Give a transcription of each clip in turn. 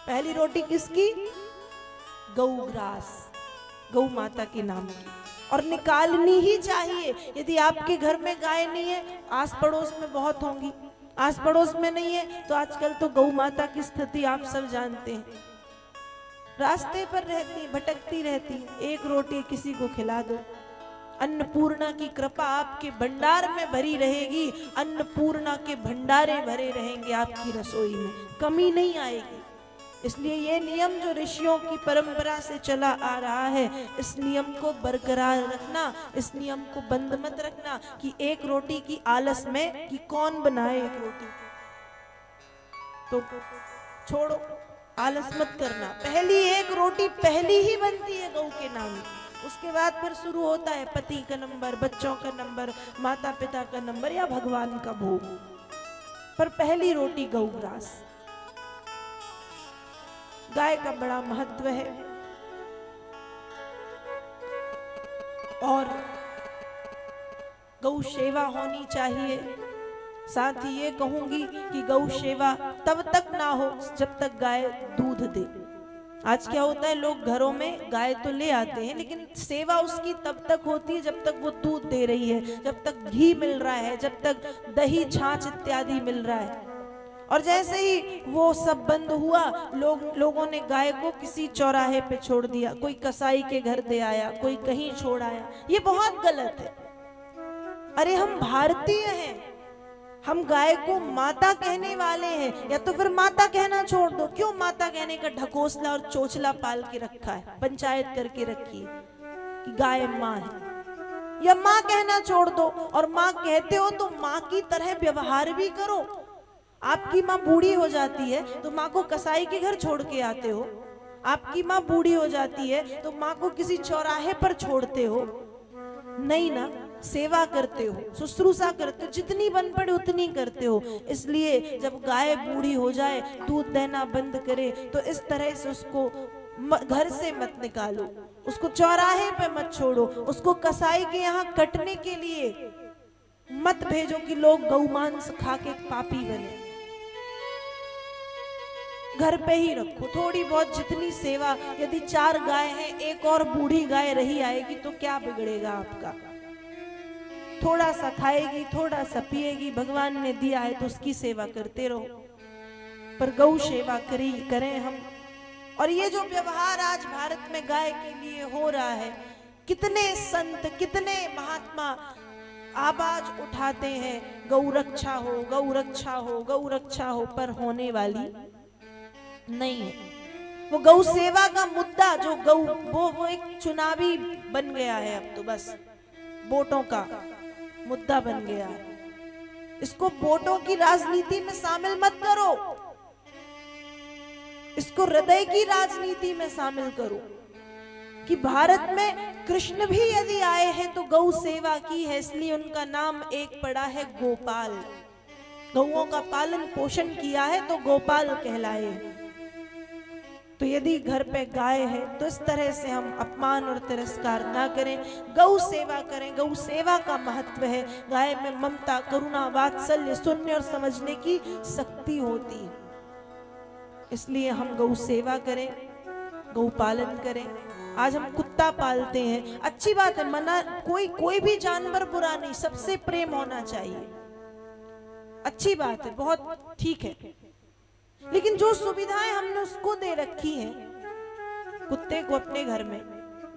पहली रोटी किसकी? गौग्रास, गौ माता के नाम की, और निकालनी ही चाहिए। यदि आपके घर में गाय नहीं है, आस पड़ोस में बहुत होंगी, आस पड़ोस में नहीं है तो आजकल तो गौ माता की स्थिति आप सब जानते हैं, रास्ते पर रहती, भटकती रहती, एक रोटी किसी को खिला दो। अन्नपूर्णा की कृपा आपके भंडार में भरी रहेगी, अन्नपूर्णा के भंडारे भरे रहेंगे आपकी रसोई में, कमी नहीं आएगी। इसलिए ये नियम जो ऋषियों की परंपरा से चला आ रहा है, इस नियम को बरकरार रखना, इस नियम को बंद मत रखना कि एक रोटी की आलस में कि कौन बनाए एक रोटी, तो छोड़ो, आलस मत करना। पहली एक रोटी पहली ही बनती है गौ के नाम की, उसके बाद फिर शुरू होता है पति का नंबर, बच्चों का नंबर, माता पिता का नंबर या भगवान का भोग, पर पहली रोटी गौग्रास। गाय का बड़ा महत्व है और गौ सेवा होनी चाहिए। साथ ही ये कहूंगी कि गौ सेवा तब तक ना हो जब तक गाय दूध दे। आज क्या होता है, लोग घरों में गाय तो ले आते हैं, लेकिन सेवा उसकी तब तक होती है जब तक वो दूध दे रही है, जब तक घी मिल रहा है, जब तक दही छाछ इत्यादि मिल रहा है। और जैसे ही वो सब बंद हुआ, लोगों ने गाय को किसी चौराहे पे छोड़ दिया, कोई कसाई के घर दे आया, कोई कहीं छोड़ आया। ये बहुत गलत है। अरे हम भारतीय हैं, हम गाय को माता कहने वाले हैं, या तो फिर माता कहना छोड़ दो। क्यों माता कहने का ढकोसला और चोचला पाल के रखा है, पंचायत करके रखी है कि गाय माँ है, या माँ कहना छोड़ दो। और माँ कहते हो तो माँ की तरह व्यवहार भी करो। आपकी माँ बूढ़ी हो जाती है तो माँ को कसाई के घर छोड़ के आते हो, आपकी माँ बूढ़ी हो जाती है तो माँ को किसी चौराहे पर छोड़ते हो नहीं ना, सेवा करते हो, शुश्रूषा करते हो, जितनी बन पड़े उतनी करते हो। इसलिए जब गाय बूढ़ी हो जाए, दूध देना बंद करे, तो इस तरह से उसको घर से मत निकालो, उसको चौराहे पे मत छोड़ो, उसको कसाई के यहाँ कटने के लिए मत भेजो कि लोग गौमांस खा के पापी बने। घर पे ही रखो, थोड़ी बहुत जितनी सेवा। यदि 4 गाय हैं, एक और बूढ़ी गाय रही आएगी तो क्या बिगड़ेगा आपका? थोड़ा सा खाएगी, थोड़ा सा पिएगी, भगवान ने दिया है तो उसकी सेवा करते रहो, पर गौ सेवा करें हम। और ये जो व्यवहार आज भारत में गाय के लिए हो रहा है, कितने संत, कितने महात्मा आवाज उठाते हैं, गौ रक्षा हो, गौ रक्षा हो, गौ रक्षा हो, पर होने वाली नहीं है। वो गौ सेवा का मुद्दा जो वो एक चुनावी बन गया है, अब तो बस वोटों का मुद्दा बन गया है। इसको वोटों की राजनीति में शामिल मत करो, इसको हृदय की राजनीति में शामिल करो कि भारत में कृष्ण भी यदि आए हैं तो गौ सेवा की है, इसलिए उनका नाम एक पड़ा है गोपाल। गौओं का पालन पोषण किया है तो गोपाल कहलाए। तो यदि घर पे गाय है तो इस तरह से हम अपमान और तिरस्कार ना करें, गौ सेवा करें। गौ सेवा का महत्व है। गाय में ममता, करुणा, वात्सल्य, सुनने और समझने की शक्ति होती है, इसलिए हम गौ सेवा करें, गौ पालन करें। आज हम कुत्ता पालते हैं, अच्छी बात है, मना कोई भी जानवर बुरा नहीं, सबसे प्रेम होना चाहिए, अच्छी बात है, बहुत ठीक है। लेकिन जो सुविधाएं हमने उसको दे रखी हैं, कुत्ते को अपने घर में,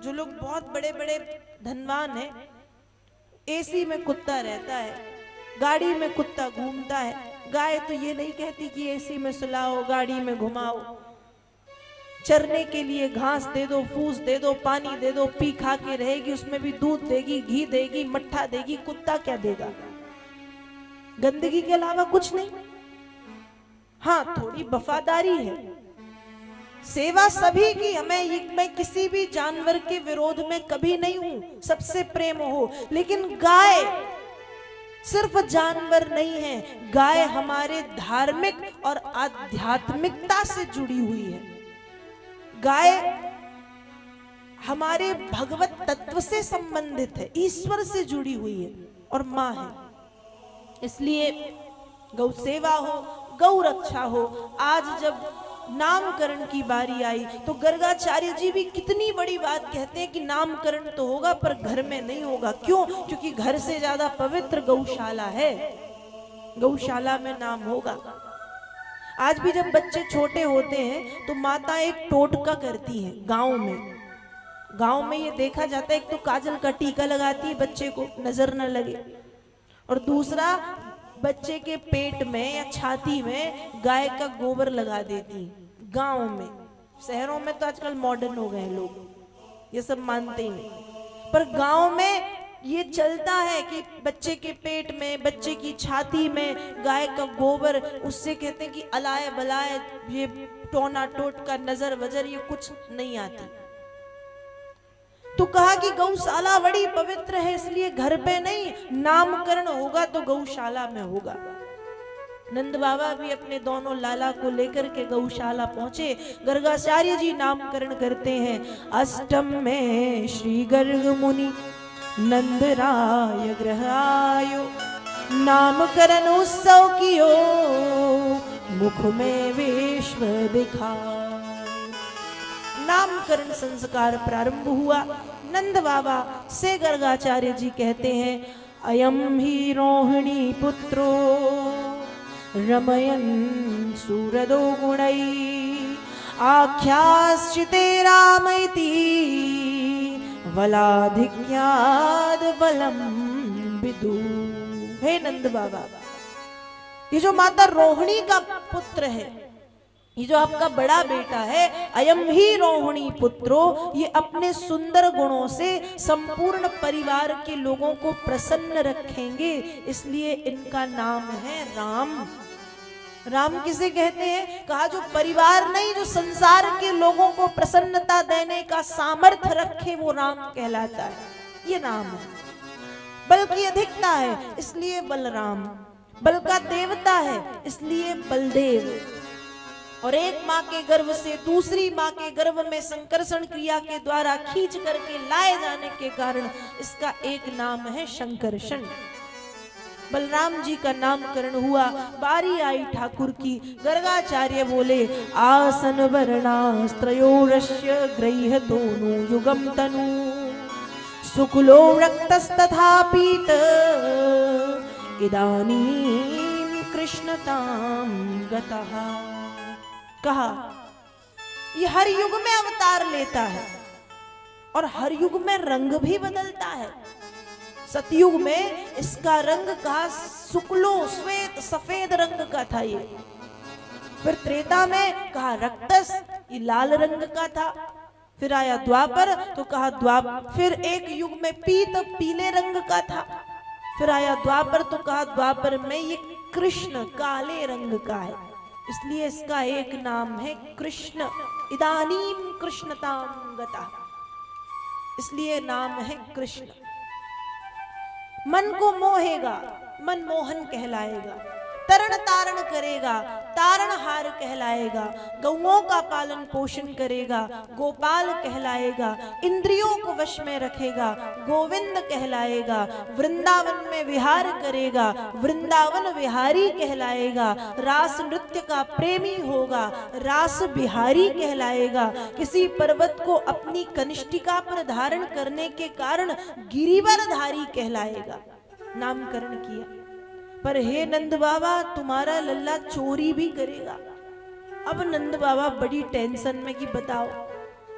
जो लोग बहुत बड़े बड़े धनवान हैं, एसी में कुत्ता रहता है, गाड़ी में कुत्ता घूमता है। गाय तो ये नहीं कहती कि एसी में सुलाओ, गाड़ी में घुमाओ, चरने के लिए घास दे दो, फूस दे दो, पानी दे दो, पी खा के रहेगी, उसमें भी दूध देगी, घी देगी, मट्ठा देगी। कुत्ता क्या देगा? गंदगी के अलावा कुछ नहीं। हाँ, थोड़ी वफादारी है, सेवा सभी की। मैं किसी भी जानवर के विरोध में कभी नहीं हूं, सबसे प्रेम हो। लेकिन गाय सिर्फ जानवर नहीं है, गाय हमारे धार्मिक और आध्यात्मिकता से जुड़ी हुई है। गाय हमारे भगवत तत्व से संबंधित है, ईश्वर से जुड़ी हुई है और माँ है। इसलिए गौ सेवा हो, गौ रक्षा हो। आज जब नामकरण की बारी आई तो गर्गाचार्य जी भी कितनी बड़ी बात कहते हैं कि नामकरण तो होगा पर घर में नहीं होगा। क्यों? क्योंकि घर से ज्यादा पवित्र गौशाला है, गौशाला में नाम होगा। आज भी जब बच्चे छोटे होते हैं तो माता एक टोटका करती है गांव में। गांव में ये देखा जाता है, एक तो काजल का टीका लगाती है बच्चे को नजर न लगे, और दूसरा बच्चे के पेट में या छाती में गाय का गोबर लगा देती है गांव में। शहरों में तो आजकल मॉडर्न हो गए हैं लोग, ये सब मानते ही नहीं, पर गांव में ये चलता है कि बच्चे के पेट में, बच्चे की छाती में गाय का गोबर, उससे कहते हैं कि अलाय बलाय, ये टोना टोटका नजर वजर ये कुछ नहीं आती। तो कहा कि गौशाला बड़ी पवित्र है, इसलिए घर पे नहीं, नामकरण होगा तो गौशाला में होगा। नंद बाबा भी अपने दोनों लाला को लेकर के गौशाला पहुंचे। गर्गाचार्य जी नामकरण करते हैं। अष्टम में श्री गर्ग मुनि नंद राय ग्रह आयो, नामकरण उत्सव कियो, मुख में विश्व दिखा। नामकरण संस्कार प्रारंभ हुआ। नंद बाबा से गर्गाचार्य जी कहते हैं, अयम ही रोहिणी पुत्रो रमयन् सूरदो गुणै, आख्याश्चिते राम इति वलाधिक्याद बलम विदु। हे नंद बाबा, ये जो माता रोहिणी का पुत्र है, ये जो आपका बड़ा बेटा है, अयम ही रोहिणी पुत्रो, ये अपने सुंदर गुणों से संपूर्ण परिवार के लोगों को प्रसन्न रखेंगे, इसलिए इनका नाम है राम। राम किसे कहते हैं? कहा जो परिवार नहीं, जो संसार के लोगों को प्रसन्नता देने का सामर्थ्य रखे वो राम कहलाता है। ये नाम है। बल की अधिकता है इसलिए बलराम, बल का देवता है इसलिए बलदेव। और एक माँ के गर्भ से दूसरी माँ के गर्भ में संकर्षण क्रिया के द्वारा खींच करके लाए जाने के कारण इसका एक नाम है शंकरषण। बलराम जी का नामकरण हुआ। बारी आई ठाकुर की। गर्गाचार्य बोले, आसन वर्णास्त्रयोरस्य गृह्यतोनु युगम तनु, शुक्लो रक्तस्तथा पीत इदानीं कृष्णतां गतः। कहा ये हर युग में अवतार लेता है और हर युग में रंग भी बदलता है। सतयुग में इसका रंग कहा शुक्लो श्वेत सफेद रंग का था ये। फिर त्रेता में कहा रक्तस, ये लाल रंग का था। फिर आया द्वापर तो कहा फिर एक युग में पीत पीले रंग का था। फिर आया द्वापर तो कहा द्वापर में ये कृष्ण काले रंग का है, इसलिए इसका एक नाम है कृष्ण। इदानीम कृष्णतां गतः, इसलिए नाम है कृष्ण। मन को मोहेगा, मन मोहन कहलाएगा। तरण तारण करेगा, तारणहार कहलाएगा। गौओं का पालन पोषण करेगा, गोपाल कहलाएगा। इंद्रियों को वश में रखेगा, गोविंद कहलाएगा। वृंदावन में विहार करेगा, वृंदावन विहारी कहलाएगा। रास नृत्य का प्रेमी होगा, रास बिहारी कहलाएगा। किसी पर्वत को अपनी कनिष्ठिका पर धारण करने के कारण गिरिवरधारी कहलाएगा। नामकरण किया। पर हे नंद बाबा, तुम्हारा लल्ला चोरी भी करेगा। अब नंद बाबा बड़ी टेंशन में कि बताओ,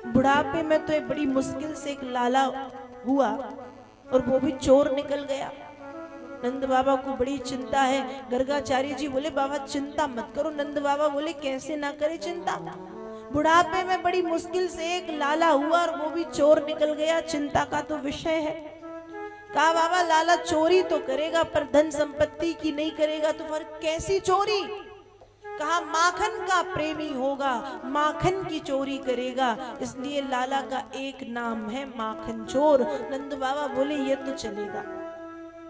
बुढ़ापे में तो बड़ी मुश्किल से एक लाला हुआ और वो भी चोर निकल गया। नंद बाबा को बड़ी चिंता है। गर्गाचार्य जी बोले बाबा चिंता मत करो। नंद बाबा बोले कैसे ना करे चिंता, बुढ़ापे में बड़ी मुश्किल से एक लाला हुआ और वो भी चोर निकल गया, चिंता का तो विषय है। कहा बाबा लाला चोरी तो करेगा पर धन संपत्ति की नहीं करेगा, तो फिर कैसी चोरी? कहा माखन का प्रेमी होगा, माखन की चोरी करेगा, इसलिए लाला का एक नाम है माखन चोर। नंद बाबा बोले ये तो चलेगा,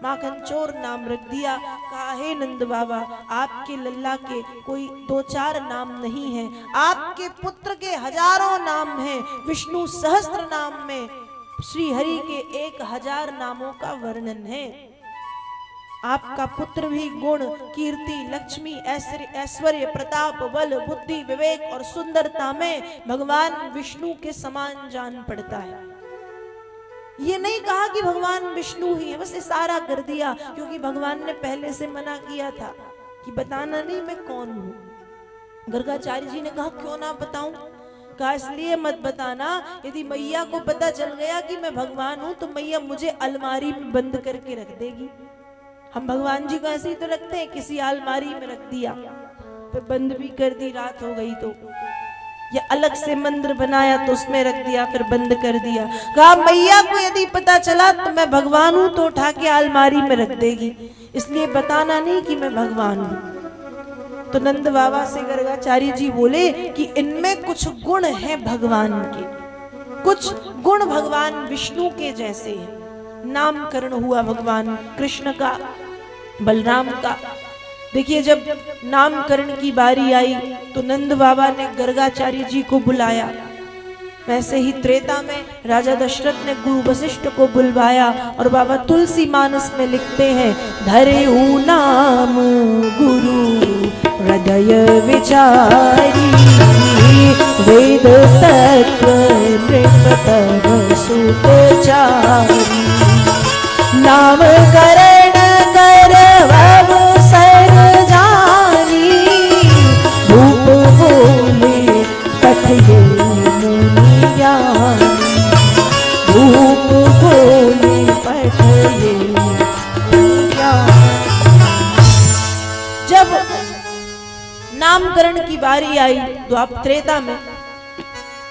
माखन चोर नाम रख दिया। कहा हे नंद बाबा, आपके लल्ला के कोई 2-4 नाम नहीं है, आपके पुत्र के हजारों नाम हैं। विष्णु सहस्त्र नाम में श्री हरि के 1000 नामों का वर्णन है। आपका पुत्र भी गुण, कीर्ति, लक्ष्मी, ऐश्वर्य, प्रताप, बल, बुद्धि, विवेक और सुंदरता में भगवान विष्णु के समान जान पड़ता है। ये नहीं कहा कि भगवान विष्णु ही है, बस इशारा कर दिया, क्योंकि भगवान ने पहले से मना किया था कि बताना नहीं मैं कौन हूं। गर्गाचार्य जी ने कहा क्यों ना बताऊं? कहा इसलिए मत बताना, यदि मैया को पता चल गया कि मैं भगवान हूं तो मैया मुझे अलमारी में बंद करके रख देगी। हम भगवान जी को ऐसे ही तो रखते हैं, किसी अलमारी में रख दिया फिर बंद भी कर दी, रात हो गई तो, या अलग से मंदिर बनाया तो उसमें रख दिया फिर बंद कर दिया। कहा मैया को यदि पता चला तो मैं भगवान हूं तो उठा के अलमारी में रख देगी, इसलिए बताना नहीं कि मैं भगवान हूं। तो नंद बाबा से गर्गाचार्य जी बोले कि इनमें कुछ गुण हैं भगवान के, कुछ गुण भगवान विष्णु के जैसे हैं। नामकरण हुआ भगवान कृष्ण का, बलराम का। देखिए जब नामकरण की बारी आई तो नंद बाबा ने गर्गाचार्य जी को बुलाया, वैसे ही त्रेता में राजा दशरथ ने गुरु वशिष्ठ को बुलवाया और बाबा तुलसी मानस में लिखते हैं, धरेऊ नाम गुरु हृदय विचारी, वेद तत्व नृप तव सुतचारी, नामकरण करवऊ सर जानी, भूप बोले कठिन मुनियानी, भूप बोले पठये मुनियानी। जब नामकरण की बारी आई द्वापर त्रेता में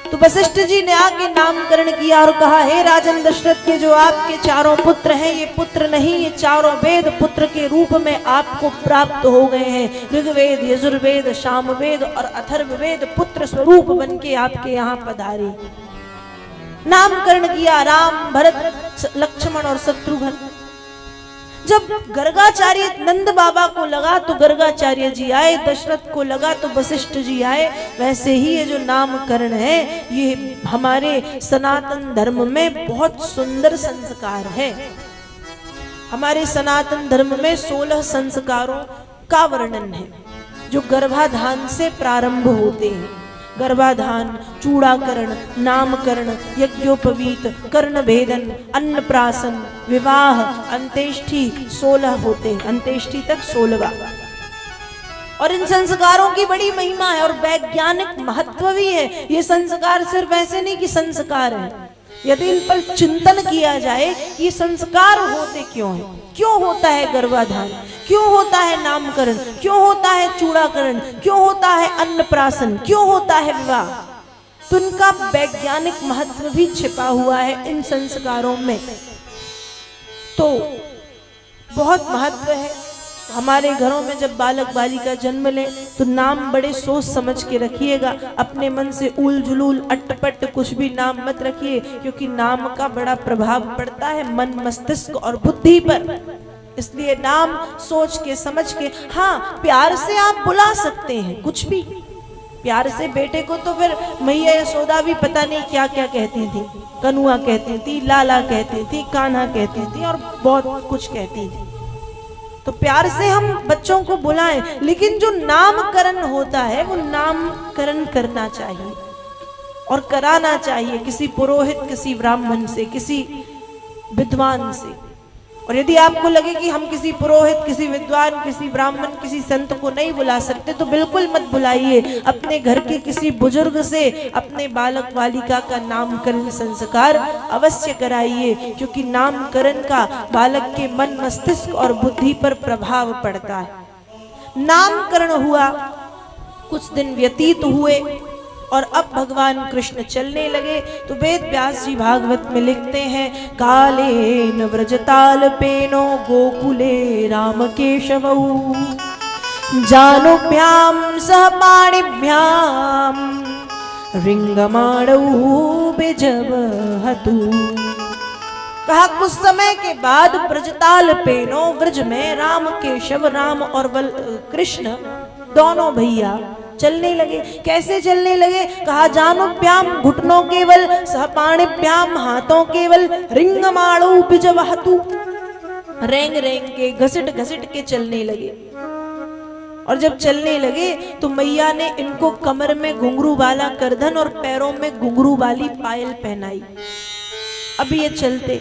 तो वशिष्ठ जी ने आके नामकरण किया और कहा, हे राजन दशरथ के जो आपके चारों पुत्र हैं, ये पुत्र नहीं, ये चारों वेद पुत्र के रूप में आपको प्राप्त हो गए हैं। ऋग्वेद, यजुर्वेद, सामवेद और अथर्ववेद पुत्र स्वरूप बन के आपके यहाँ पधारे। नामकरण किया राम, भरत, लक्ष्मण और शत्रुघ्न। जब गर्गाचार्य नंद बाबा को लगा तो गर्गाचार्य जी आए, दशरथ को लगा तो वशिष्ठ जी आए। वैसे ही ये जो नामकरण है ये हमारे सनातन धर्म में बहुत सुंदर संस्कार है। हमारे सनातन धर्म में 16 संस्कारों का वर्णन है जो गर्भाधान से प्रारंभ होते हैं। गर्भाधान, चूड़ाकरण, नामकरण, यज्ञोपवीत, कर्णभेदन, अन्नप्राशन, विवाह, अंत्येष्टि 16 होते हैं, अंत्येष्टि तक 16वां। और इन संस्कारों की बड़ी महिमा है और वैज्ञानिक महत्व भी है। ये संस्कार सिर्फ ऐसे नहीं कि संस्कार है, यदि इन पर चिंतन किया जाए कि संस्कार होते क्यों हैं, क्यों होता है गर्भाधान, क्यों होता है नामकरण, क्यों होता है चूड़ाकरण, क्यों होता है अन्नप्राशन, क्यों होता है विवाह, तो इनका वैज्ञानिक महत्व भी छिपा हुआ है इन संस्कारों में। तो बहुत महत्व है। हमारे घरों में जब बालक बालिका जन्म ले तो नाम बड़े सोच समझ के रखिएगा, अपने मन से उल जुलूल अटपट कुछ भी नाम मत रखिए, क्योंकि नाम का बड़ा प्रभाव पड़ता है मन, मस्तिष्क और बुद्धि पर। इसलिए नाम सोच के समझ के, हाँ प्यार से आप बुला सकते हैं, कुछ भी प्यार से। बेटे को तो फिर मैया यशोदा भी पता नहीं क्या क्या कहती थी, कनुआ कहती थी, लाला कहती थी, कान्हा कहती थी और बहुत कुछ कहती थी। तो प्यार से हम बच्चों को बुलाएं, लेकिन जो नामकरण होता है वो नामकरण करना चाहिए और कराना चाहिए किसी पुरोहित, किसी ब्राह्मण से, किसी विद्वान से। और यदि आपको लगे कि हम किसी पुरोहित, किसी विद्वान, किसी ब्राह्मण, किसी संत को नहीं बुला सकते तो बिल्कुल मत बुलाइए। अपने घर के किसी बुजुर्ग से अपने बालक बालिका का नामकरण संस्कार अवश्य कराइए, क्योंकि नामकरण का बालक के मन, मस्तिष्क और बुद्धि पर प्रभाव पड़ता है। नामकरण हुआ, कुछ दिन व्यतीत हुए और अब भगवान कृष्ण चलने लगे। तो वेद व्यास जी भागवत में लिखते हैं, कालेन व्रजतालपेनो गोकुले राम केशवौ, जानुभ्याम सह पाणिभ्याम रिंगमाणौ बिजवहतु। कहा कुछ समय के बाद व्रजतालपेनो, व्रज में राम केशव, राम और कृष्ण दोनों भैया चलने लगे। कैसे चलने लगे? कहा जानुभ्याम घुटनों केवल, सहपाणिभ्याम हाथों केवल, रिंगमाणौ बिजवहतु रेंग रेंग के घसट घसट के चलने लगे। और जब चलने लगे तो मैया ने इनको कमर में घुंघरू वाला करधन और पैरों में घुंघरू वाली पायल पहनाई। अब ये चलते,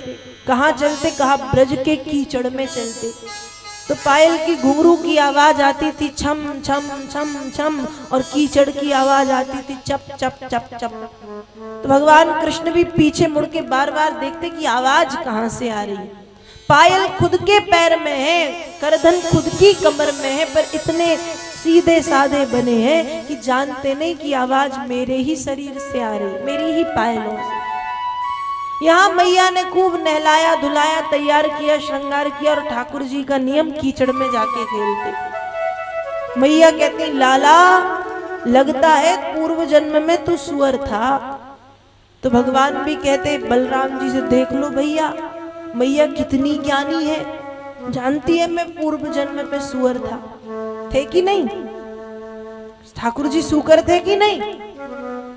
कहाँ चलते, कहा ब्रज के कीचड़ में चलते। तो पायल की घुंघरू की आवाज आती थी छम छम छम छम, और कीचड़ की आवाज आती थी चप चप चप चप। तो भगवान कृष्ण भी पीछे मुड़ के बार बार देखते कि आवाज कहाँ से आ रही है। पायल खुद के पैर में है, करधन खुद की कमर में है, पर इतने सीधे साधे बने हैं कि जानते नहीं कि आवाज मेरे ही शरीर से आ रही, मेरी ही पायलों से। यहाँ मैया ने खूब नहलाया धुलाया, तैयार किया, श्रृंगार किया, और ठाकुर जी का नियम कीचड़ में जाके खेलते। मैया कहती लाला लगता है पूर्व जन्म में तू सुअर था। तो भगवान भी कहते बलराम जी से देख लो भैया, मैया कितनी ज्ञानी है, जानती है मैं पूर्व जन्म में सुअर था। थे कि नहीं? ठाकुर जी सूकर थे कि नहीं?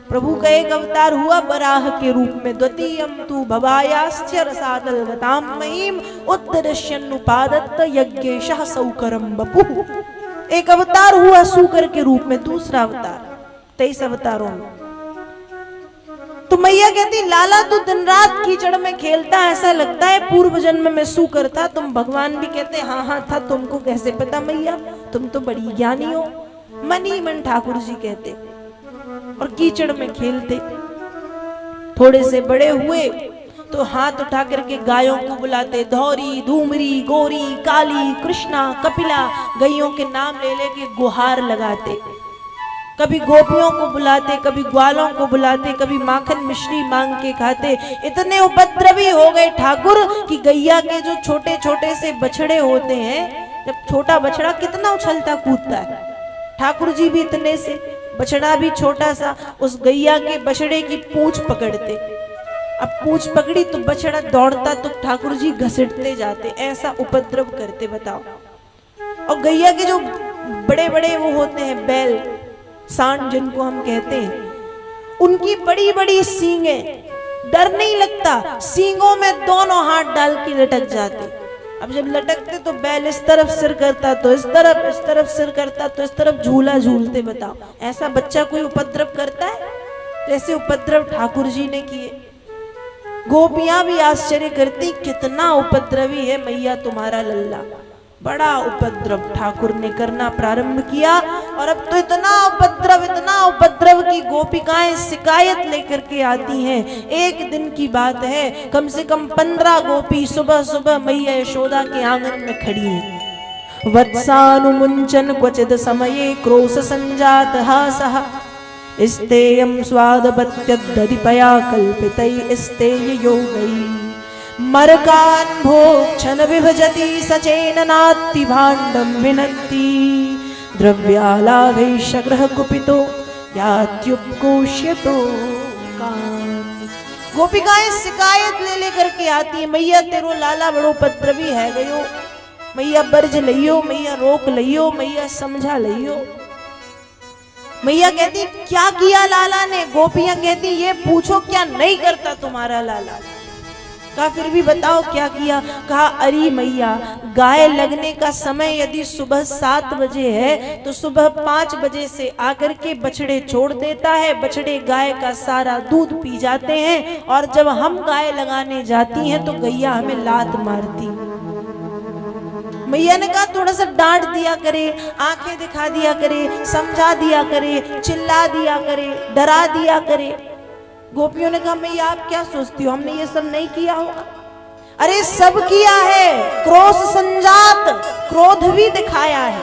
प्रभु का एक अवतार हुआ बराह के रूप में। द्वितीयम तु भवायाश्च रसादल गताम महीम उद्धरश्यनुपादत्त यज्ञेशः सौकरम बपुः। एक अवतार हुआ सूकर के रूप में, दूसरा अवतार 23 अवतारों में। तो मैया कहती लाला तू दिन रात कीचड़ में खेलता, ऐसा लगता है पूर्व जन्म में सूकर था। तुम भगवान भी कहते हाँ हाँ था, तुमको कैसे पता मैया, तुम तो बड़ी ज्ञानी हो। मन ही मन ठाकुर जी कहते और कीचड़ में खेलते। थोड़े से बड़े हुए तो हाथ उठा करके गायों को बुलाते, धौरी धूमरी गोरी काली कृष्णा कपिला, गैयों के नाम ले लेके गुहार लगाते। कभी गोपियों को बुलाते, कभी ग्वालों को बुलाते, कभी माखन मिश्री मांग के खाते। इतने उपद्रवी हो गए ठाकुर कि गैया के जो छोटे छोटे से बछड़े होते हैं, जब छोटा बछड़ा कितना उछलता कूदता है, ठाकुर जी भी इतने से, बछड़ा भी छोटा सा, उस गैया के बछड़े की पूंछ पकड़ते। अब पूंछ पकड़ी तो बछड़ा दौड़ता तो ठाकुर जी घसीटते जाते, ऐसा उपद्रव करते बताओ। और गैया के जो बड़े बड़े वो होते हैं बैल, सांड जिनको हम कहते हैं, उनकी बड़ी बड़ी सींगे, डर नहीं लगता, सींगों में दोनों हाथ डाल के लटक जाते। अब जब लटकते तो बैल इस तरफ सिर करता तो इस तरफ सिर करता तो इस तरफ झूला झूलते। बताओ ऐसा बच्चा कोई उपद्रव करता है? जैसे उपद्रव ठाकुर जी ने किए। गोपियां भी आश्चर्य करती कितना उपद्रवी है मैया तुम्हारा लल्ला। बड़ा उपद्रव ठाकुर ने करना प्रारंभ किया, और अब तो इतना उपद्रव की गोपिकाएं शिकायत लेकर के आती हैं। एक दिन की बात है, कम से कम 15 गोपी सुबह सुबह मैया यशोदा के आंगन में खड़ी हैं। वत्सानुमुंचन क्वचिद समये क्रोश संजात हासः स्तेयं स्वादपत्यदधिपया कल्पितै स्तेय योगैः मरकान् भोक्षण विभजति सचेन नात्ति भाण्डं विनत्ति द्रव्यालाभैश्च ग्रह कुपितो यात्युपकोष्यतो कान्। गोपिकाएं शिकायत ले लेकर के आती है, मैया तेरो लाला बड़ो उपद्रवी है गयो, मैया बर्ज लियो, मैया रोक लियो, मैया समझा लियो। मैया कहती क्या किया लाला ने? गोपियां कहती ये पूछो क्या नहीं करता तुम्हारा लाला। कहा फिर भी बताओ क्या किया? कहा अरे मैया गाय लगने का समय यदि सुबह 7 बजे है तो सुबह 5 बजे से आकर के बछड़े छोड़ देता है, बछड़े गाय का सारा दूध पी जाते हैं, और जब हम गाय लगाने जाती हैं तो गैया हमें लात मारती। मैया ने कहा थोड़ा सा डांट दिया करे, आंखें दिखा दिया करे, समझा दिया करे, चिल्ला दिया करे, डरा दिया करे। गोपियों ने कहा मैया आप क्या सोचती हो, हमने ये सब नहीं किया होगा? अरे सब किया है, क्रोध संजात, क्रोध भी दिखाया है,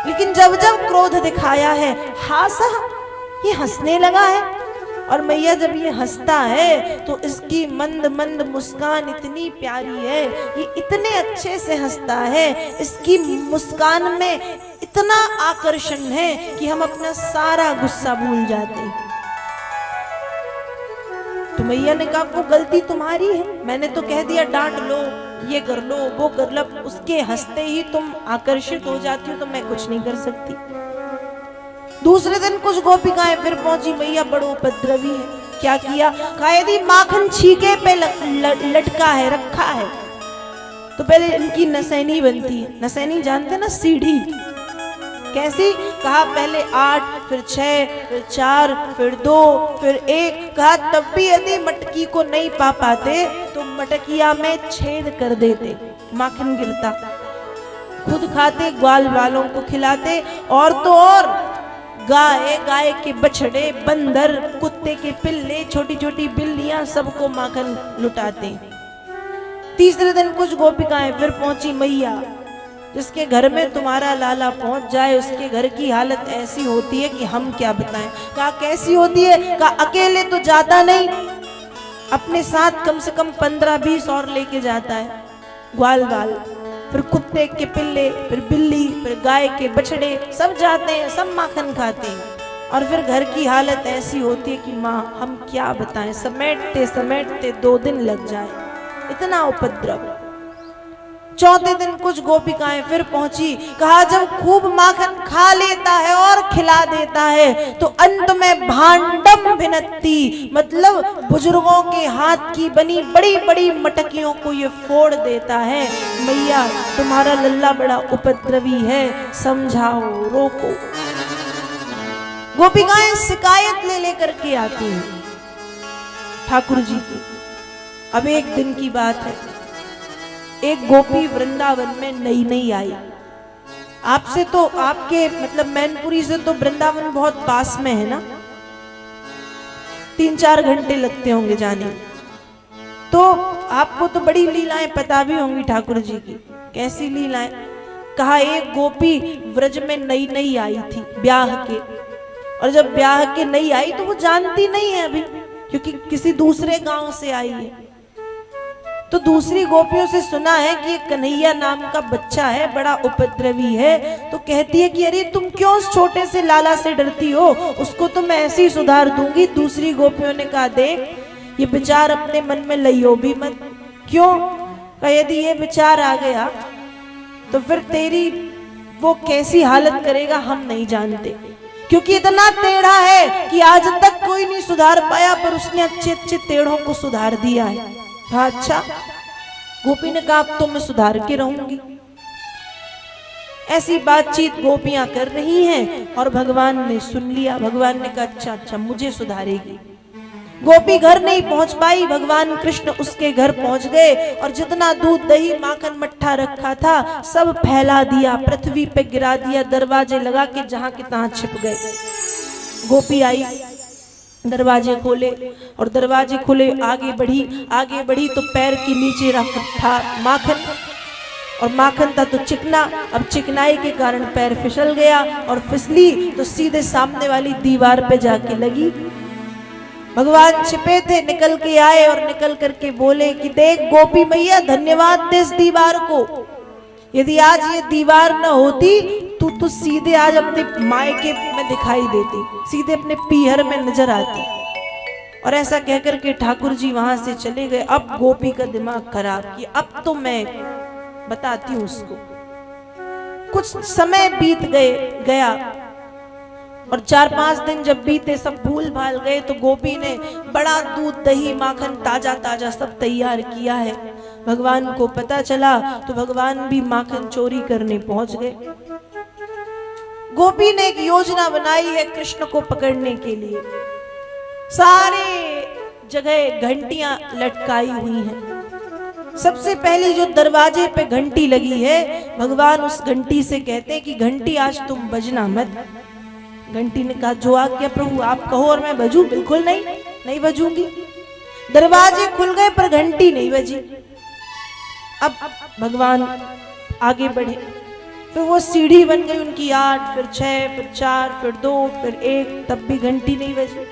लेकिन जब जब क्रोध दिखाया है हासा, ये हंसने लगा है। और मैया जब ये हंसता है तो इसकी मंद मंद मुस्कान इतनी प्यारी है, ये इतने अच्छे से हंसता है, इसकी मुस्कान में इतना आकर्षण है कि हम अपना सारा गुस्सा भूल जाते हैं। तो मैया ने कहा वो गलती तुम्हारी है, मैंने तो कह दिया डांट लो, ये कर लो, वो कर लो, उसके हंसते ही तुम आकर्षित हो जाती हो, तो मैं कुछ नहीं कर सकती। दूसरे दिन कुछ गोपिकाएं फिर पहुंची, मैया बड़ो उपद्रवी है। क्या किया? कहा यदि माखन छीके पे लटका है, रखा है, तो पहले इनकी नसैनी बनती है। नसैनी जानते ना, सीढ़ी कैसी? कहा पहले 8, फिर 6, फिर 4, फिर 2, फिर 1। कहा तब भी यदि मटकी को नहीं पा पाते तो मटकिया में छेद कर देते, माखन गिरता, खुद खाते, ग्वाल वालों को खिलाते, और तो और गाय, गाय के बछड़े, बंदर, कुत्ते के पिल्ले, छोटी छोटी बिल्लियां, सबको माखन लुटाते। तीसरे दिन कुछ गोपिकाएं फिर पहुंची, मैया जिसके घर में तुम्हारा लाला पहुंच जाए उसके घर की हालत ऐसी होती है कि हम क्या बताएं। कहा कैसी होती है? कहा अकेले तो जाता नहीं, अपने साथ कम से कम 15-20 और लेके जाता है, ग्वाल वाल, फिर कुत्ते के पिल्ले, फिर बिल्ली, फिर गाय के बछड़े, सब जाते हैं, सब माखन खाते हैं। और फिर घर की हालत ऐसी होती है कि माँ हम क्या बताएं, समेटते समेटते 2 दिन लग जाए, इतना उपद्रव। चौथे दिन कुछ गोपिकाएं फिर पहुंची। कहा जब खूब माखन खा लेता है और खिला देता है तो अंत में भांडम भिनती, मतलब बुजुर्गों के हाथ की बनी बड़ी बड़ी मटकियों को ये फोड़ देता है। मैया तुम्हारा लल्ला बड़ा उपद्रवी है, समझाओ, रोको। गोपिकाएं शिकायत ले लेकर के आती हैं ठाकुर जी की। अब एक दिन की बात है, एक गोपी वृंदावन में नई नई आई। आपसे तो, आपके मतलब मैनपुरी से तो वृंदावन बहुत पास में है ना, 3-4 घंटे लगते होंगे जाने। तो आपको तो बड़ी लीलाएं पता भी होंगी ठाकुर जी की। कैसी लीलाएं? कहा एक गोपी व्रज में नई नई आई थी ब्याह के, और जब ब्याह के नई आई तो वो जानती नहीं है अभी, क्योंकि किसी दूसरे गांव से आई है। तो दूसरी गोपियों से सुना है कि कन्हैया नाम का बच्चा है, बड़ा उपद्रवी है। तो कहती है कि अरे तुम क्यों उस छोटे से लाला से डरती हो, उसको तो मैं ऐसे ही सुधार दूंगी। दूसरी गोपियों ने कहा देख ये विचार अपने मन में लियो भी मत। क्यों? यदि ये विचार आ गया तो फिर तेरी वो कैसी हालत करेगा हम नहीं जानते, क्योंकि इतना टेढ़ा है कि आज तक कोई नहीं सुधार पाया, पर उसने अच्छे अच्छे टेढ़ों को सुधार दिया है। हाँ अच्छा। गोपी ने कहा अब तो मैं सुधार के रहूंगी। ऐसी बातचीत गोपियां कर रही हैं और भगवान ने सुन लिया। भगवान ने कहा अच्छा अच्छा मुझे सुधारेगी। गोपी घर नहीं पहुंच पाई, भगवान कृष्ण उसके घर पहुंच गए और जितना दूध दही माखन मट्ठा रखा था सब फैला दिया, पृथ्वी पे गिरा दिया, दरवाजे लगा के जहां के तहां छिप गए। गोपी आई, दरवाजे खोले, और दरवाजे खुले आगे बढ़ी तो पैर के नीचे रखा माखन, और माखन था तो चिकना। अब चिकनाई के कारण पैर फिसल गया, और फिसली तो सीधे सामने वाली दीवार पे जाके लगी। भगवान छिपे थे, निकल के आए और निकल करके बोले कि देख गोपी मैया धन्यवाद दे इस दीवार को, यदि आज ये दीवार न होती तो सीधे आज अपने मायके में दिखाई देती, सीधे अपने पीहर में नजर आती। और ऐसा कहकर के ठाकुर जी वहां से चले गए। अब गोपी का दिमाग खराब कि अब तो मैं बताती हूँ उसको। कुछ समय बीत गया और 4-5 दिन जब बीते, सब भूल भाल गए, तो गोपी ने बड़ा दूध दही माखन ताजा ताजा सब तैयार किया है। भगवान को पता चला तो भगवान भी माखन चोरी करने पहुंच गए। गोपी ने एक योजना बनाई है कृष्ण को पकड़ने के लिए। सारे जगह घंटियां लटकाई हुई हैं। सबसे पहली जो दरवाजे पे घंटी लगी है, भगवान उस घंटी से कहते हैं कि घंटी आज तुम बजना मत। घंटी ने कहा जो आज्ञा प्रभु आप कहो और मैं बजूं। बिल्कुल नहीं बजूंगी। दरवाजे खुल गए पर घंटी नहीं बजी। अब भगवान आगे बढ़े, फिर वो सीढ़ी बन गई उनकी 8, फिर 6, फिर 4, फिर 2, फिर 1, तब भी घंटी नहीं बजी।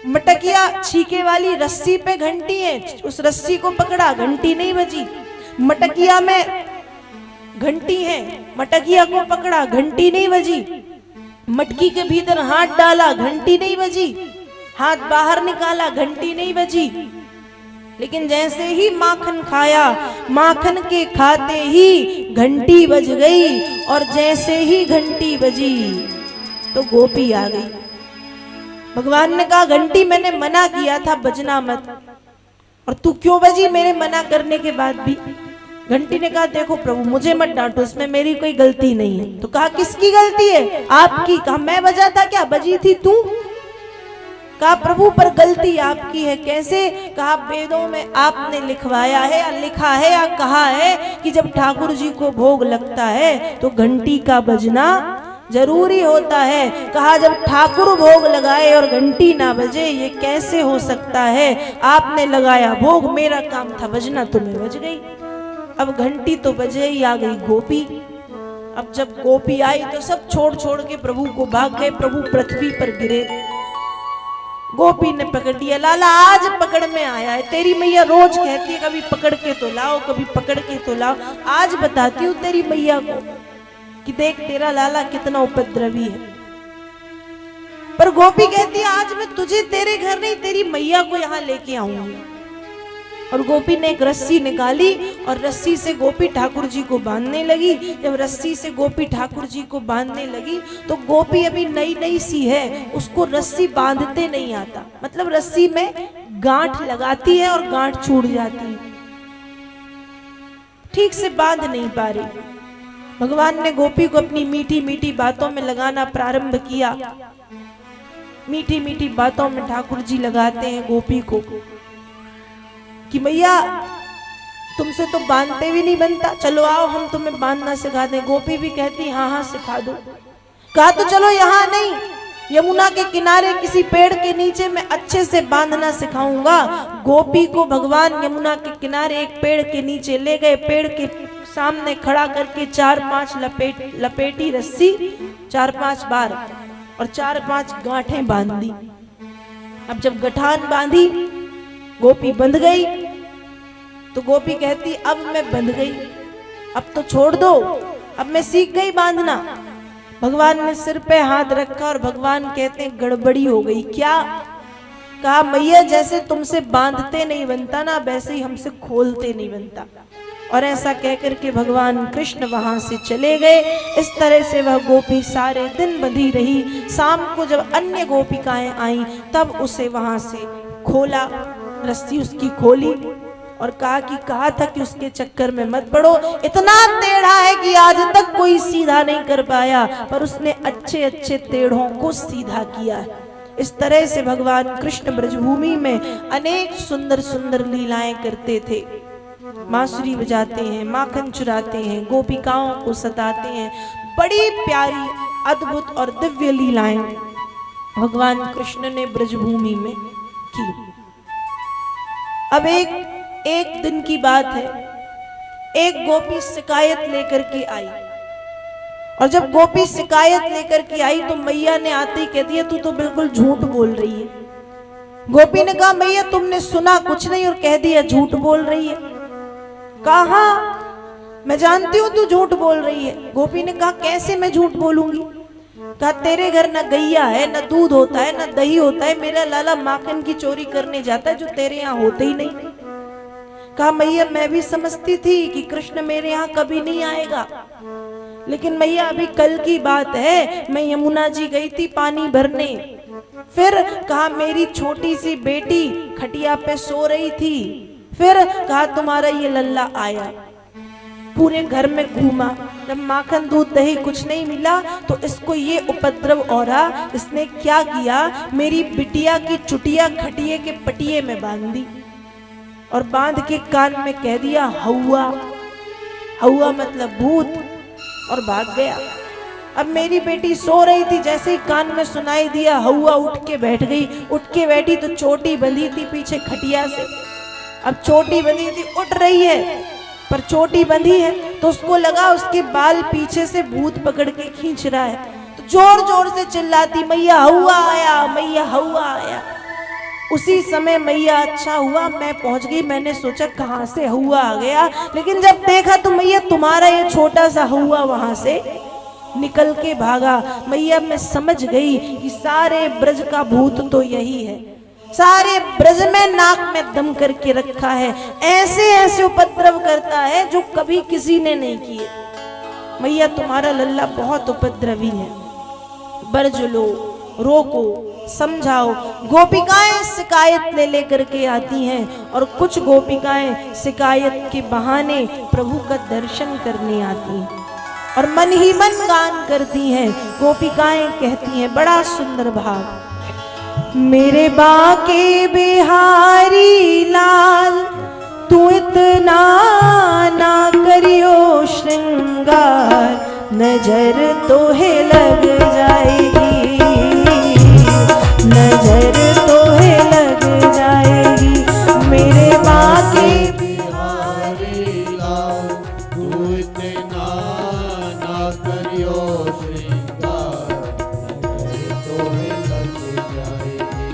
मटकिया छीके वाली रस्सी पे घंटी है, उस रस्सी को पकड़ा, घंटी नहीं बजी। मटकिया में घंटी है, मटकिया को पकड़ा, घंटी नहीं बजी। मटकी के भीतर हाथ डाला, घंटी नहीं बजी। हाथ बाहर निकाला, घंटी नहीं बजी। लेकिन जैसे ही माखन खाया, माखन के खाते ही घंटी बज गई, और जैसे ही घंटी बजी तो गोपी आ गई। भगवान ने कहा घंटी मैंने मना किया था बजना मत, और तू क्यों बजी मेरे मना करने के बाद भी? घंटी ने कहा देखो प्रभु मुझे मत डांटो, इसमें मेरी कोई गलती नहीं है। तो कहा किसकी गलती है? आपकी। कहा मैं बजा था क्या? बजी थी तू। कहा प्रभु पर गलती आपकी है। कैसे? कहा वेदों में आपने लिखवाया है या लिखा है या कहा है कि जब ठाकुर जी को भोग लगता है तो घंटी का बजना जरूरी होता है। कहा जब ठाकुर भोग लगाए और घंटी ना बजे ये कैसे हो सकता है? आपने लगाया भोग, मेरा काम था बजना, तुम्हें बज गई। अब घंटी तो बजे ही, आ गई गोपी। अब जब गोपी आई तो सब छोड़ छोड़ के प्रभु को भाग गए। प्रभु पृथ्वी पर गिरे। गोपी ने पकड़ लिया। लाला आज पकड़ में आया है। तेरी मैया रोज कहती है कभी पकड़ के तो लाओ, कभी पकड़ के तो लाओ। आज बताती हूँ तेरी मैया को कि देख तेरा लाला कितना उपद्रवी है। पर गोपी कहती है आज मैं तुझे तेरे घर नहीं तेरी मैया को यहाँ लेके आऊंगी। और गोपी ने एक रस्सी निकाली और रस्सी से गोपी ठाकुर जी को बांधने लगी। जब रस्सी से गोपी ठाकुर जी को बांधने लगी तो गोपी अभी नई नई सी है, उसको रस्सी बांधते नहीं आता। मतलब रस्सी में गांठ लगाती है और गांठ छूट जाती है, ठीक से बांध नहीं पा रही। भगवान ने गोपी को अपनी मीठी मीठी बातों में लगाना प्रारंभ किया। मीठी मीठी बातों में ठाकुर जी लगाते हैं गोपी को कि मैया तुमसे तो बांधते भी नहीं बनता, चलो आओ हम तुम्हें बांधना सिखा दें। गोपी भी कहती हाँ हाँ सिखा दो। कहा तो चलो यहाँ नहीं, यमुना के किनारे किसी पेड़ के नीचे मैं अच्छे से बांधना सिखाऊंगा। गोपी को भगवान यमुना के किनारे एक पेड़ के नीचे ले गए। पेड़ के सामने खड़ा करके 4-5 लपेटी रस्सी 4-5 बार और 4-5 गांठें बांध दी। अब जब गठान बांधी गोपी बंध गई तो गोपी कहती अब मैं बंध गई, अब तो छोड़ दो, अब मैं सीख गई बांधना। भगवान ने सिर पे हाथ रखा और भगवान कहते हैं गड़बड़ी हो गई। क्या? कहा मैया जैसे तुमसे बांधते नहीं बनता ना वैसे ही हमसे खोलते नहीं बनता। और ऐसा कहकर के भगवान कृष्ण वहां से चले गए। इस तरह से वह गोपी सारे दिन बंधी रही। शाम को जब अन्य गोपिकाएं आई तब उसे वहां से खोला, रस्सी उसकी खोली और कहा था कि उसके चक्कर में मत पड़ो। इतना टेढ़ा है कि आज तक कोई सीधा नहीं कर पाया, पर उसने अच्छे अच्छे टेढ़ों को सीधा किया। इस तरह से भगवान कृष्ण ब्रजभूमि में अनेक सुंदर सुंदर लीलाएं करते थे। बांसुरी बजाते हैं, माखन चुराते हैं, गोपिकाओं को सताते हैं। बड़ी प्यारी अद्भुत और दिव्य लीलाएं भगवान कृष्ण ने ब्रजभूमि में की। अब एक दिन की बात है, एक गोपी शिकायत लेकर के आई। और जब गोपी शिकायत लेकर के आई तो मैया ने आते ही कह दिया तू तो बिल्कुल झूठ बोल रही है। गोपी ने कहा मैया तुमने सुना कुछ नहीं और कह दिया झूठ बोल रही है। कहा मैं जानती हूँ तू झूठ बोल रही है। गोपी ने कहा कैसे मैं झूठ बोलूंगी? कहा तेरे घर न गैया है, न दूध होता है, न दही होता है। मेरा लाला माखन की चोरी करने जाता है जो तेरे यहाँ होते ही नहीं। कहा मैया मैं भी समझती थी कि कृष्ण मेरे यहाँ कभी नहीं आएगा, लेकिन मैया अभी कल की बात है, मैं यमुना जी गई थी पानी भरने। फिर कहा मेरी छोटी सी बेटी खटिया पे सो रही थी। फिर कहा तुम्हारा ये लल्ला आया, पूरे घर में घूमा। जब माखन दूध दही कुछ नहीं मिला तो इसको ये उपद्रव औरा। इसने क्या किया, मेरी बिटिया की चुटिया खटिए के पटिए में बांध दी और बांध के कान में कह दिया हौवा। हौवा मतलब भूत, और भाग गया। अब मेरी बेटी सो रही थी, जैसे ही कान में सुनाई दिया हौवा उठ के बैठ गई। उठ के बैठी तो चोटी बंधी थी पीछे खटिया से। अब चोटी बंधी थी, उठ रही है पर चोटी बंधी है तो उसको लगा उसके बाल पीछे से भूत पकड़ के खींच रहा है। तो जोर जोर से चिल्लाती मैया हौवा आया, मैया हौवा आया। उसी समय मैया अच्छा हुआ मैं पहुंच गई। मैंने सोचा कहां से हौवा आ गया, लेकिन जब देखा तो मैया तुम्हारा ये छोटा सा हौवा वहां से निकल के भागा। मैया मैं समझ गई कि सारे ब्रज का भूत तो यही है। सारे ब्रज में नाक में दम करके रखा है, ऐसे ऐसे उपद्रव करता है जो कभी किसी ने नहीं किए। मैया तुम्हारा लल्ला बहुत उपद्रवी है, ब्रज लो, रोको, समझाओ। गोपिकाएं शिकायत ले लेकर के आती हैं और कुछ गोपिकाएं शिकायत के बहाने प्रभु का दर्शन करने आती हैं और मन ही मन गान करती हैं। गोपिकाएं कहती हैं, बड़ा सुंदर भाव, मेरे बाके बिहारी लाल तू इतना ना करियो श्रृंगार, नजर तोहे लग जाएगी, नजर तोहे लग जाएगी। मेरे बाके बिहारी लाल तू इतना ना करियो श्रृंगार, नजर तोहे लग जाएगी,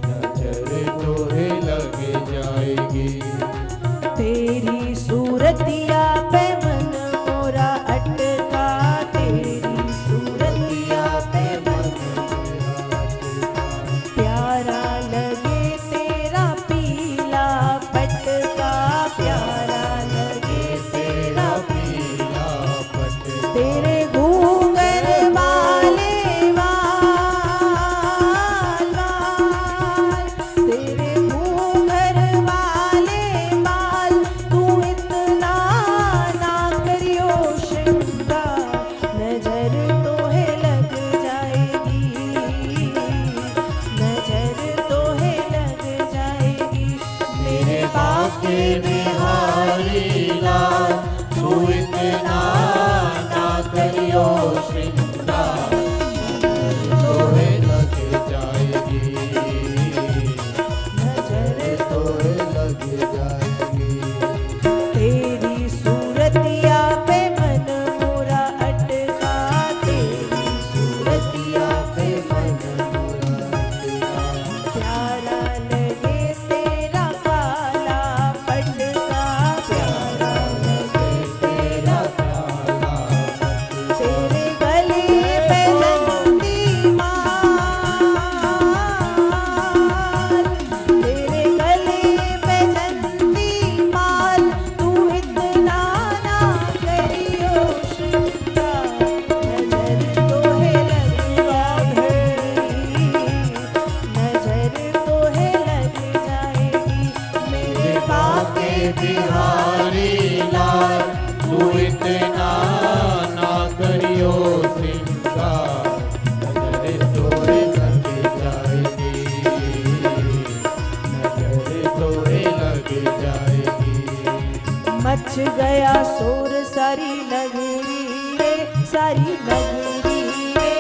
नजर तोहे लग जाएगी। तेरी सूरतिया पे मन मोरा अटका, तेरी सूरतिया पे मन मोरा अटका, प्यारा लगे तेरा पीला पटका, प्यारा लगे तेरा पीला पटका, तेरे घूंघर वाले बाल बाल, तेरे घूंघर वाले बाल, तू इतना ना करियो श्रृंगार, नजर तोहे लग जाएगी, नजर तोहे लग जाएगी। मेरे बाके बिहारी लाल तू इतना ना करियो श्रृंगार, नजर तोहे लग जाएगी, नजर तोहे लग जाएगी। तेरी सूरतिया पे मन मोरा अटका, तेरी सूरतिया पे मन मोरा अटका, प्यारा लगे तेरा काला पटका, प्यारा लगे तेरा काला तेरे गले पे चंदी माल, तेरे गले पे चंदी माल, तू इतना ना करियो श्रृंगार, नजर तोहे लग जाएगी, नजर तोहे लग जाएगी। मेरे बाके बिहारी लाल तू इतना ना करियो श्रृंगार, नजर तोहे लग जाएगी, नजर तोहे लग जाएगी। मच गया शोर सारी नगरी रे, सारी नगरी रे,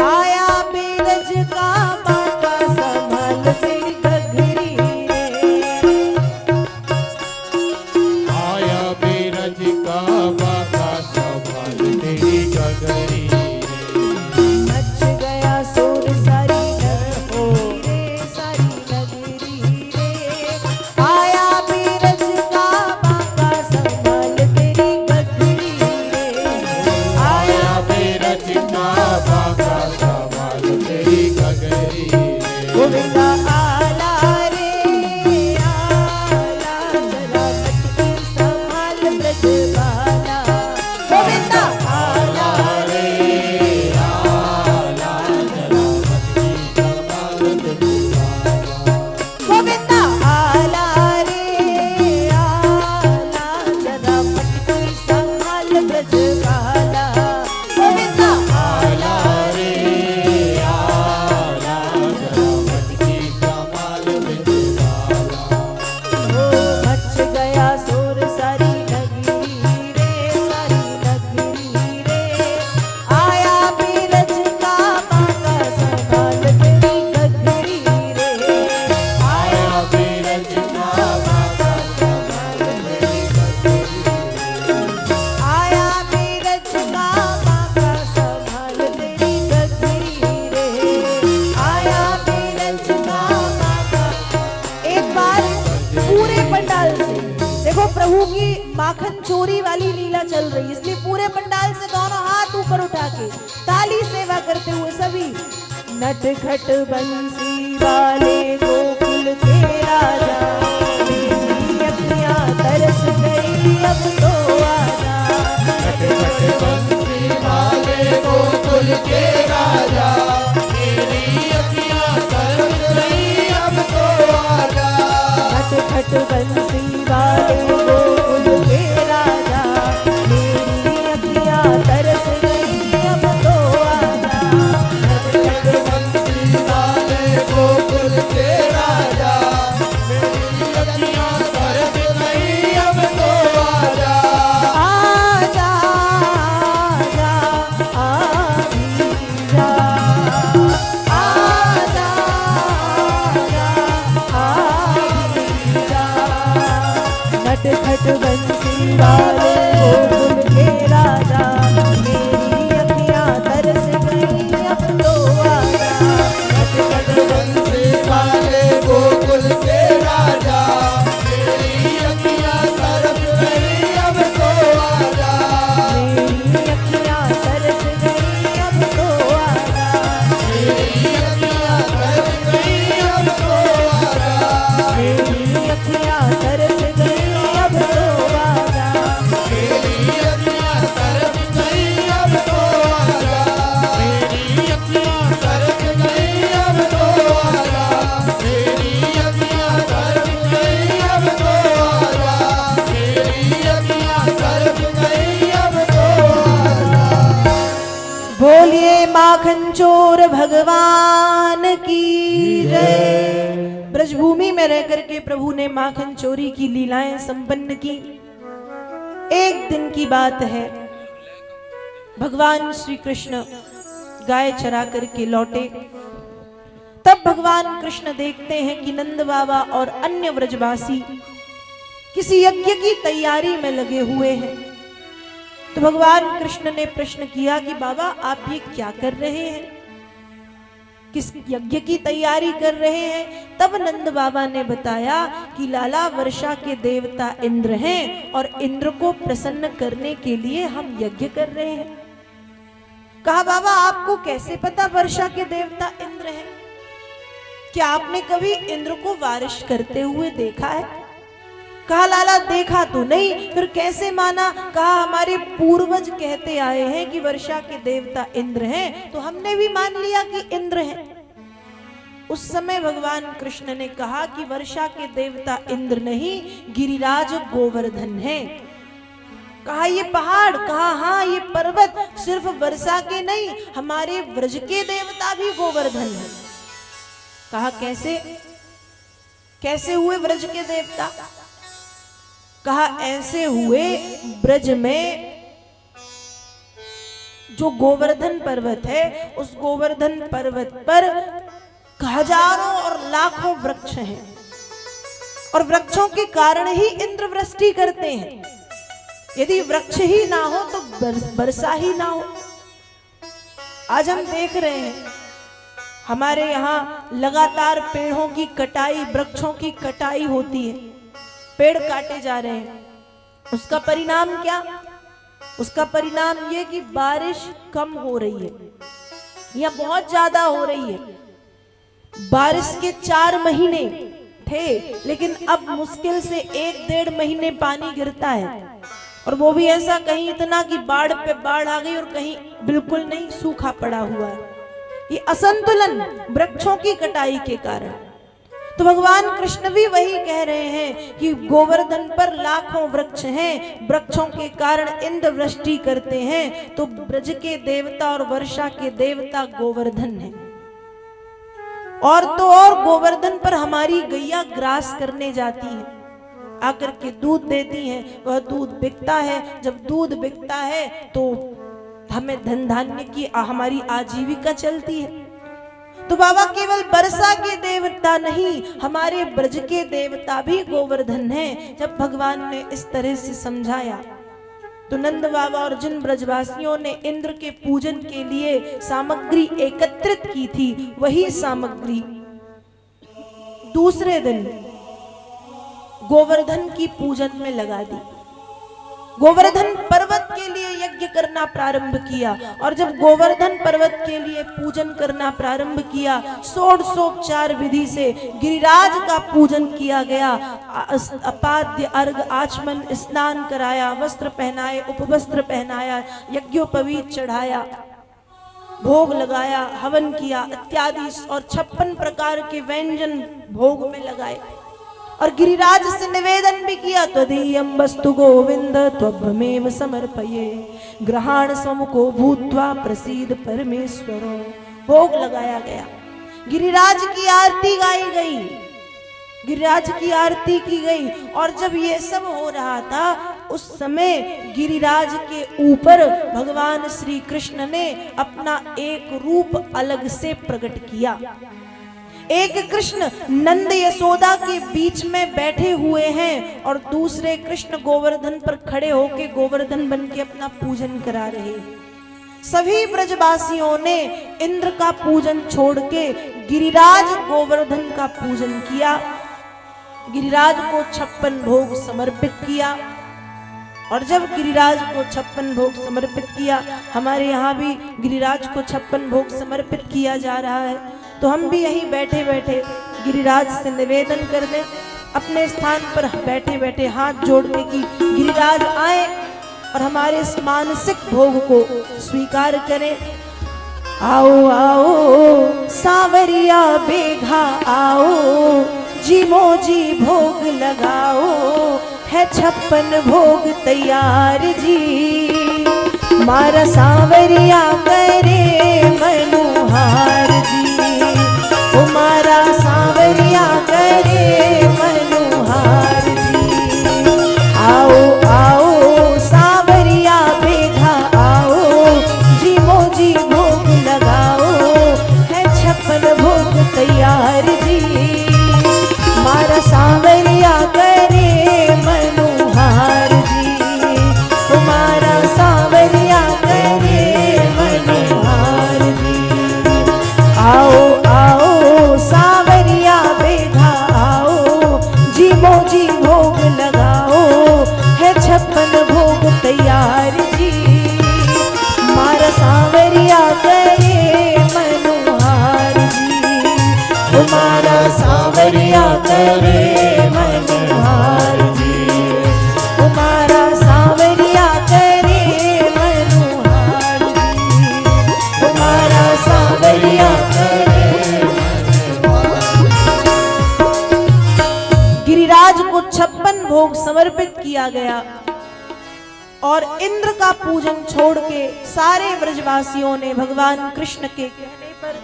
आया बीरज का बाका संभाल तेरी घघरी रे, आया बीरज का बाका संभाल तेरी गगरी रे। मच गया शोर सारी नगरी रे, सारी नगरी रे, आया बीरज का बाका संभाल तेरी घघरी रे, आया बीरज का बाका संभाल तेरी गगरी रे। गोविंदा आला रे आला, जरा मटकी संभाल ब्रजबाला, गोविंदा आला रे आला जरा मटकी संभाल ब्रजबाला, गोविंदा आला रे आला, जरा मटकी संभाल ब्रजबाला, गोविंदा आला रे आला जरा मटकी संभाल ब्रजबाला। ओ मच गया शोर सारी नगरी रे, सारी नगरी रे, आया बीरज का बाका संभाल तेरी घघरी रे, आया बीरज का बाका संभाल तेरी गगरी रे। आया बीरज का बाका संभाल तेरी घघरी रे, आया बीरज का बाका। एक बार पूरे पंडाल से देखो, प्रभु की माखन चोरी वाली लीला चल रही, इसलिए पूरे पंडाल से दोनों हाथ ऊपर उठा के ताली सेवा करते हुए सभी, नटखट बंसी वाले गोकुल के राजा, मेरी अखियां तरस गई अब तो आजा, नटखट बंसी वाले गोकुल के राजा, मेरी अखियां भगवान की जय। ब्रजभूमि में रह करके प्रभु ने माखन चोरी की लीलाएं संपन्न की। एक दिन की बात है, भगवान श्री कृष्ण गाय चरा करके लौटे। तब भगवान कृष्ण देखते हैं कि नंद बाबा और अन्य व्रजवासी किसी यज्ञ की तैयारी में लगे हुए हैं। तो भगवान कृष्ण ने प्रश्न किया कि बाबा आप ये क्या कर रहे हैं, किस यज्ञ की तैयारी कर रहे हैं? तब नंद बाबा ने बताया कि लाला वर्षा के देवता इंद्र हैं और इंद्र को प्रसन्न करने के लिए हम यज्ञ कर रहे हैं। कहा बाबा आपको कैसे पता वर्षा के देवता इंद्र हैं? क्या आपने कभी इंद्र को बारिश करते हुए देखा है? कहा लाला देखा तो नहीं, फिर कैसे माना? कहा हमारे पूर्वज कहते आए हैं कि वर्षा के देवता इंद्र हैं, तो हमने भी मान लिया कि इंद्र हैं। उस समय भगवान कृष्ण ने कहा कि वर्षा के देवता इंद्र नहीं, गिरिराज गोवर्धन हैं। कहा ये पहाड़? कहा हाँ ये पर्वत सिर्फ वर्षा के नहीं, हमारे ब्रज के देवता भी गोवर्धन हैं। कहा कैसे, कैसे हुए ब्रज के देवता? कहा ऐसे हुए, ब्रज में जो गोवर्धन पर्वत है, उस गोवर्धन पर्वत पर हजारों और लाखों वृक्ष हैं और वृक्षों के कारण ही इंद्र वृष्टि करते हैं। यदि वृक्ष ही ना हो तो वर्षा ही ना हो। आज हम देख रहे हैं हमारे यहाँ लगातार पेड़ों की कटाई, वृक्षों की कटाई होती है, पेड़ काटे जा रहे हैं। उसका परिणाम क्या? उसका परिणाम ये कि बारिश कम हो रही है या बहुत ज्यादा हो रही है। बारिश के 4 महीने थे, लेकिन अब मुश्किल से 1-1.5 महीने पानी गिरता है, और वो भी ऐसा कहीं इतना कि बाढ़ पे बाढ़ आ गई और कहीं बिल्कुल नहीं, सूखा पड़ा हुआ है। ये असंतुलन वृक्षों की कटाई के कारण। तो भगवान कृष्ण भी वही कह रहे हैं कि गोवर्धन पर लाखों वृक्ष हैं, वृक्षों के कारण इंद्र वृष्टि करते हैं। तो ब्रज के देवता और वर्षा के देवता गोवर्धन हैं। और तो और गोवर्धन पर हमारी गैया ग्रास करने जाती है, आकर के दूध देती हैं, वह दूध बिकता है। जब दूध बिकता है तो हमें धन धान्य की हमारी आजीविका चलती है। तो बाबा केवल वर्षा के देवता नहीं, हमारे ब्रज के देवता भी गोवर्धन हैं। जब भगवान ने इस तरह से समझाया तो नंद बाबा और जिन ब्रजवासियों ने इंद्र के पूजन के लिए सामग्री एकत्रित की थी, वही सामग्री दूसरे दिन गोवर्धन की पूजन में लगा दी। गोवर्धन पर्वत के लिए यज्ञ करना प्रारंभ किया, और जब गोवर्धन पर्वत के लिए पूजन करना प्रारंभ किया, षोडशोपचार विधि से गिरिराज का पूजन किया गया। अपाद्य अर्घ आचमन स्नान कराया, वस्त्र पहनाए, उपवस्त्र पहनाया, यज्ञोपवीत चढ़ाया, भोग लगाया, हवन किया इत्यादि, और 56 प्रकार के व्यंजन भोग में लगाए। और गिरिराज से निवेदन भी किया, त्वदीयं वस्तु गोविंद त्वभ्यमेव समर्पये ग्रहाण समुखो भूत्वा प्रसीद परमेश्वरो। भोग लगाया गया, गिरिराज की आरती गाई गई, गिरिराज की आरती की गई। और जब ये सब हो रहा था, उस समय गिरिराज के ऊपर भगवान श्री कृष्ण ने अपना एक रूप अलग से प्रकट किया। एक कृष्ण नंद यशोदा के बीच में बैठे हुए हैं और दूसरे कृष्ण गोवर्धन पर खड़े होकर गोवर्धन बन के अपना पूजन करा रहे हैं। सभी ब्रजवासियों ने इंद्र का पूजन छोड़ के गिरिराज गोवर्धन का पूजन किया। गिरिराज को 56 भोग समर्पित किया। और जब गिरिराज को 56 भोग समर्पित किया, हमारे यहाँ भी गिरिराज को 56 भोग समर्पित किया जा रहा है, तो हम भी यहीं बैठे बैठे गिरिराज से निवेदन कर दें, अपने स्थान पर बैठे बैठे हाथ जोड़ के कि गिरिराज आए और हमारे इस मानसिक भोग को स्वीकार करें। आओ आओ सांवरिया बेघा आओ, जी मोजी भोग लगाओ, है 56 भोग तैयार जी। मारा सांवरिया करे मनोहार जी, ओ मारा सांवरिया करे मनोहार जी। आओ आओ सांवरिया बेघा आओ, जीवो जी भोग लगाओ, है 56 भोग तैयार जी। मारा सांवरिया करे मनोहार जी, तुम्हारा सांवरिया करे मनोहार जी। आओ आओ सांवरिया बेघा आओ, जीवो जी भोग लगाओ, है 56 भोग तैयार जी। मारा सांवरिया करे मनोहार जी, तुम्हारा सांवरिया करे मनोहार जी, तुम्हारा सांवरिया करे मनोहार जी, तुम्हारा सांवरिया करे। गिरिराज को 56 भोग समर्पित किया गया और इंद्र का पूजन छोड़ के सारे व्रजवासियों ने भगवान कृष्ण के कहने पर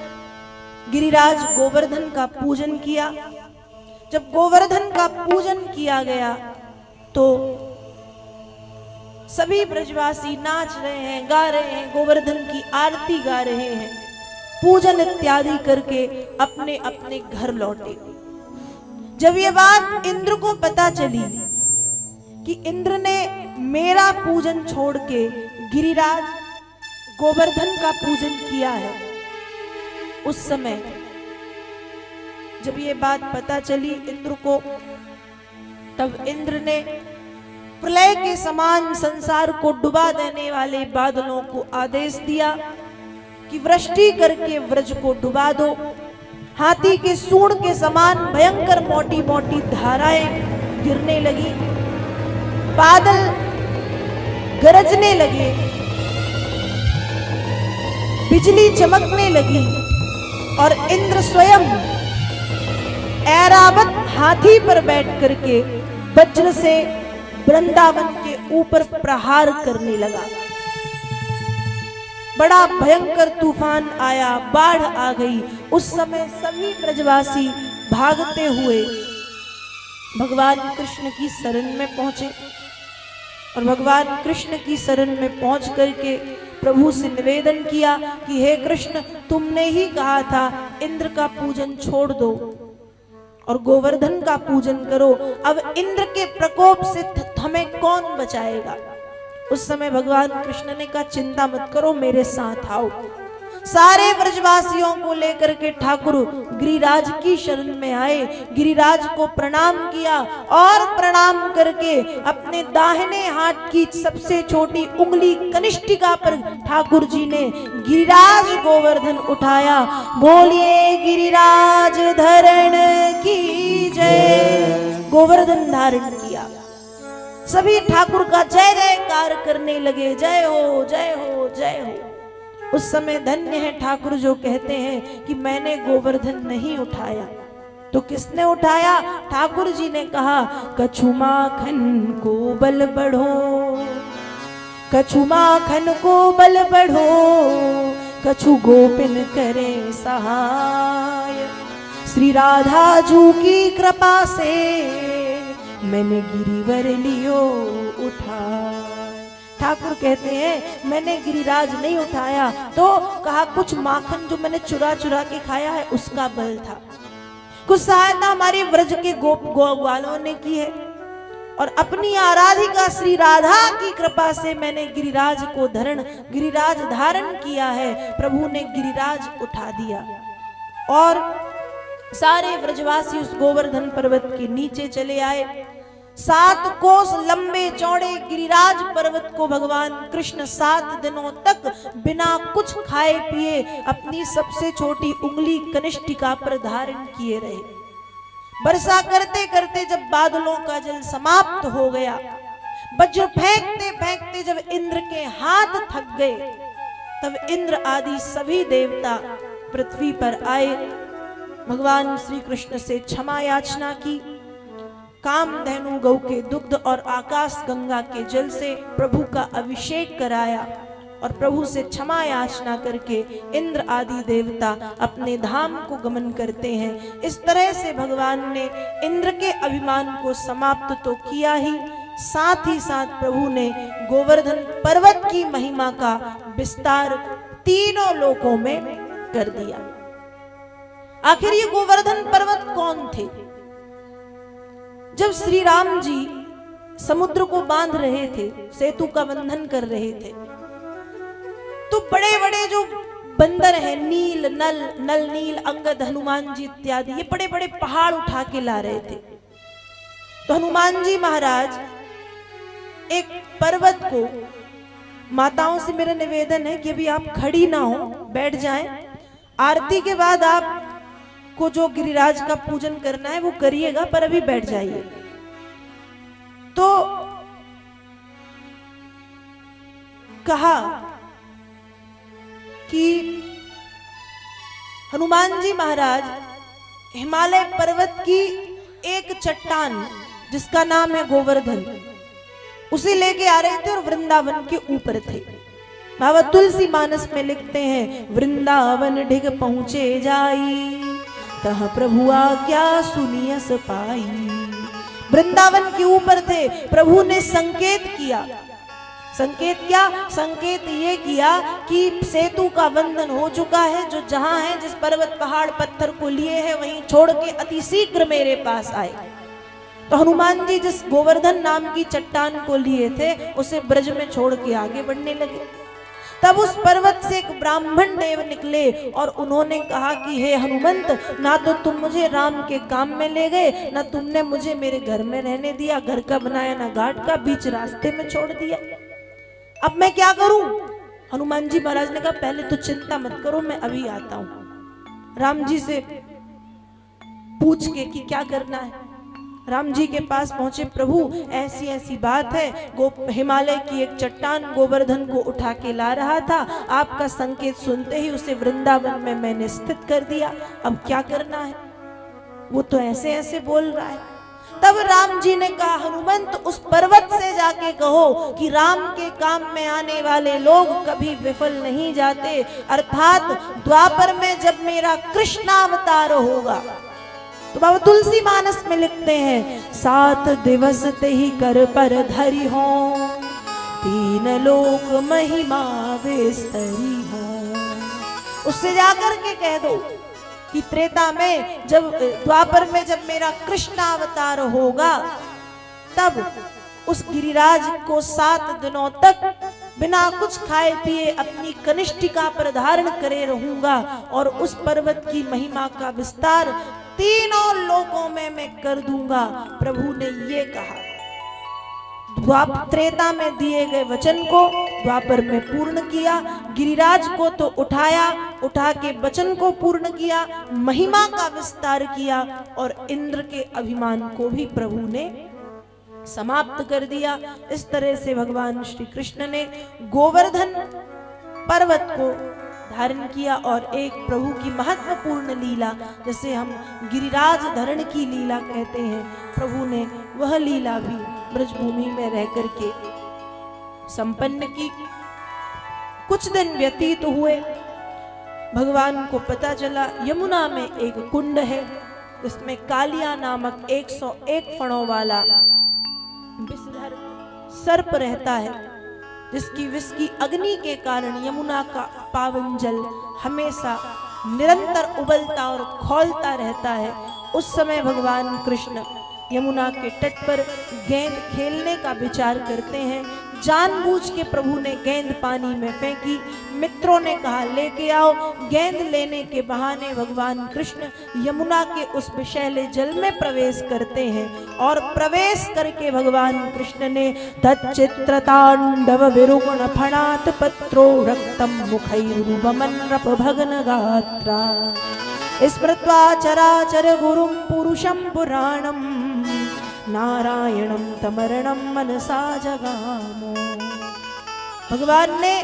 गिरिराज गोवर्धन का पूजन किया। जब गोवर्धन का पूजन किया गया तो सभी ब्रजवासी नाच रहे हैं, गा रहे हैं, गोवर्धन की आरती गा रहे हैं, पूजन इत्यादि करके अपने अपने घर लौटे। जब ये बात इंद्र को पता चली कि इंद्र ने मेरा पूजन छोड़ के गिरिराज गोवर्धन का पूजन किया है, उस समय जब ये बात पता चली इंद्र को, तब इंद्र ने प्रलय के समान संसार को डुबा देने वाले बादलों को आदेश दिया कि वृष्टि करके व्रज को डुबा दो। हाथी के सूंड के समान भयंकर मोटी मोटी धाराएं गिरने लगी, बादल गरजने लगे, बिजली चमकने लगी और इंद्र स्वयं ऐरावत हाथी पर बैठ करके वज्र से वृंदावन के ऊपर प्रहार करने लगा। बड़ा भयंकर तूफान आया, बाढ़ आ गई। उस समय सभी ब्रजवासी भागते हुए भगवान कृष्ण की शरण में पहुंचे और भगवान कृष्ण की शरण में पहुंच करके प्रभु से निवेदन किया कि हे कृष्ण, तुमने ही कहा था इंद्र का पूजन छोड़ दो और गोवर्धन का पूजन करो, अब इंद्र के प्रकोप से हमें कौन बचाएगा। उस समय भगवान कृष्ण ने कहा चिंता मत करो, मेरे साथ आओ। सारे ब्रजवासियों को लेकर के ठाकुर गिरिराज की शरण में आए, गिरिराज को प्रणाम किया और प्रणाम करके अपने दाहिने हाथ की सबसे छोटी उंगली कनिष्ठिका पर ठाकुर जी ने गिरिराज गोवर्धन उठाया। बोलिए गिरिराज धरण की जय। गोवर्धन धारण किया, सभी ठाकुर का जय जयकार करने लगे, जय हो जय हो जय हो। उस समय धन्य है ठाकुर जो कहते हैं कि मैंने गोवर्धन नहीं उठाया, तो किसने उठाया? ठाकुर जी ने कहा कछु माखन को बल बढ़ो, कछु माखन को बल बढ़ो, कछु गोपिन करे सहाय। श्री राधा जू की कृपा से मैंने गिरिवर लियो उठा। ठाकुर कहते हैं मैंने गिरिराज नहीं उठाया, तो कहा कुछ माखन जो मैंने चुरा चुरा के खाया है उसका बल था, कुछ सहायता हमारे व्रज के ग्वालों ने की है और अपनी आराधिका श्री राधा की कृपा से मैंने गिरिराज धारण किया है। प्रभु ने गिरिराज उठा दिया और सारे व्रजवासी उस गोवर्धन पर्वत के नीचे चले आए। 7 कोस लंबे चौड़े गिरिराज पर्वत को भगवान कृष्ण 7 दिनों तक बिना कुछ खाए पिए अपनी सबसे छोटी उंगली कनिष्ठिका पर धारण किए रहे। वर्षा करते करते जब बादलों का जल समाप्त हो गया, वज्र फेंकते फेंकते जब इंद्र के हाथ थक गए, तब इंद्र आदि सभी देवता पृथ्वी पर आए, भगवान श्री कृष्ण से क्षमा याचना की, कामधेनु गौ के दुग्ध और आकाश गंगा के जल से प्रभु का अभिषेक कराया और प्रभु से क्षमा याचना करके इंद्र आदि देवता अपने धाम को गमन करते हैं। इस तरह से भगवान ने इंद्र के अभिमान को समाप्त तो किया ही साथ प्रभु ने गोवर्धन पर्वत की महिमा का विस्तार तीनों लोकों में कर दिया। आखिर ये गोवर्धन पर्वत कौन थे? जब श्री राम जी समुद्र को बांध रहे थे, सेतु का बंधन कर रहे थे, तो बड़े बड़े जो बंदर हैं, नील, नल नील, अंगद, हनुमान जी इत्यादि, ये बड़े बड़े पहाड़ उठा के ला रहे थे। तो हनुमान जी महाराज एक पर्वत को, माताओं से मेरा निवेदन है कि अभी आप खड़ी ना हो, बैठ जाएं, आरती के बाद आप को जो गिरिराज का पूजन करना है वो करिएगा, पर अभी बैठ जाइए। तो कहा कि हनुमान जी महाराज हिमालय पर्वत की एक चट्टान जिसका नाम है गोवर्धन, उसे लेके आ रहे थे और वृंदावन के ऊपर थे। बाबा तुलसी मानस में लिखते हैं, वृंदावन ढिग पहुंचे जाई, तह प्रभु आज्ञा सुनियस पाई। वृंदावन के ऊपर थे, प्रभु ने संकेत किया। संकेत क्या? संकेत ये किया कि सेतु का बंधन हो चुका है, जो जहां है, जिस पर्वत पहाड़ पत्थर को लिए है वहीं छोड़ के अति शीघ्र मेरे पास आए। तो हनुमान जी जिस गोवर्धन नाम की चट्टान को लिए थे उसे ब्रज में छोड़ के आगे बढ़ने लगे। तब उस पर्वत से एक ब्राह्मण देव निकले और उन्होंने कहा कि हे हनुमंत, ना तो तुम मुझे राम के काम में ले गए, ना तुमने मुझे मेरे घर में रहने दिया, घर का बनाया ना घाट का, बीच रास्ते में छोड़ दिया, अब मैं क्या करूं? हनुमान जी महाराज ने कहा, पहले तो चिंता मत करो, मैं अभी आता हूं। राम जी से पूछ के कि क्या करना है। राम जी के पास पहुंचे, प्रभु ऐसी ऐसी बात है, हिमालय की एक चट्टान गोवर्धन को उठा के ला रहा था, आपका संकेत सुनते ही उसे वृंदावन में मैंने स्थित कर दिया, अब क्या करना है? वो तो ऐसे ऐसे बोल रहा है। तब राम जी ने कहा, हनुमंत उस पर्वत से जाके कहो कि राम के काम में आने वाले लोग कभी विफल नहीं जाते, अर्थात द्वापर में जब मेरा कृष्णावतार होगा। तो बाबा तुलसी मानस में लिखते हैं, 7 दिवस ते ही कर पर धरी हो, 3 लोक महिमा विस्तरी हो। उससे जाकर के कह दो कि त्रेता में जब, द्वापर में जब मेरा कृष्णावतार होगा, तब उस गिरिराज को 7 दिनों तक बिना कुछ खाए पिए अपनी कनिष्ठिका पर धारण करे रहूंगा और उस पर्वत की महिमा का विस्तार तीनों लोकों में मैं कर दूंगा। प्रभु ने ये कहा। त्रेता में दिए गए वचन को द्वापर में पूर्ण किया, गिरिराज को तो उठाया, उठा के वचन को पूर्ण किया, महिमा का विस्तार किया और इंद्र के अभिमान को भी प्रभु ने समाप्त कर दिया। इस तरह से भगवान श्री कृष्ण ने गोवर्धन पर्वत को धारण किया और एक प्रभु की महत्वपूर्ण लीला, जैसे हम गिरिराज धरण की लीला कहते हैं, प्रभु ने वह लीला भी ब्रजभूमि में रह करके संपन्न की। कुछ दिन व्यतीत हुए, भगवान को पता चला यमुना में एक कुंड है, इसमें कालिया नामक 101 फणों वाला विषधर सर्प रहता है, जिसकी विष की अग्नि के कारण यमुना का पावन जल हमेशा निरंतर उबलता और खौलता रहता है। उस समय भगवान कृष्ण यमुना के तट पर गेंद खेलने का विचार करते हैं। जानबूझ के प्रभु ने गेंद पानी में फेंकी। मित्रों ने कहा लेके आओ। गेंद लेने के बहाने भगवान कृष्ण यमुना के उस विषैले जल में प्रवेश करते हैं और प्रवेश करके भगवान कृष्ण ने तच्चित्रतांडव विरुगुण फणात पत्रो रक्तम मुखैरुपमन्रप भगन गात्रा स्मृत्वा चराचर गुरुं पुरुषं पुराणं नारायणं तमरणं मनसा जगामो। भगवान ने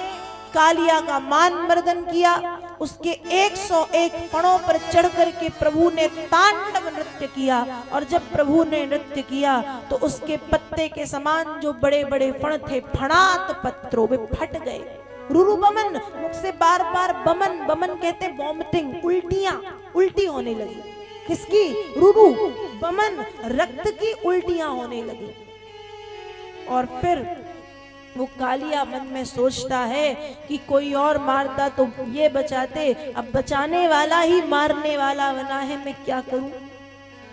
कालिया का मान मर्दन किया। उसके 101 फणों पर चढ़ करके प्रभु ने तांडव नृत्य किया और जब प्रभु ने नृत्य किया तो उसके पत्ते के समान जो बड़े बड़े फण थे, फणात पत्रों, वे फट गए। रुरु बमन, मुख से बार बार बमन, बमन कहते वॉमिटिंग, उल्टी होने लगी। किसकी? रुरु बमन, रक्त की उल्टियां होने लगी। और फिर वो कालिया मन में सोचता है कि कोई और मारता तो ये बचाते, अब बचाने वाला ही मारने वाला बना है, मैं क्या करूं।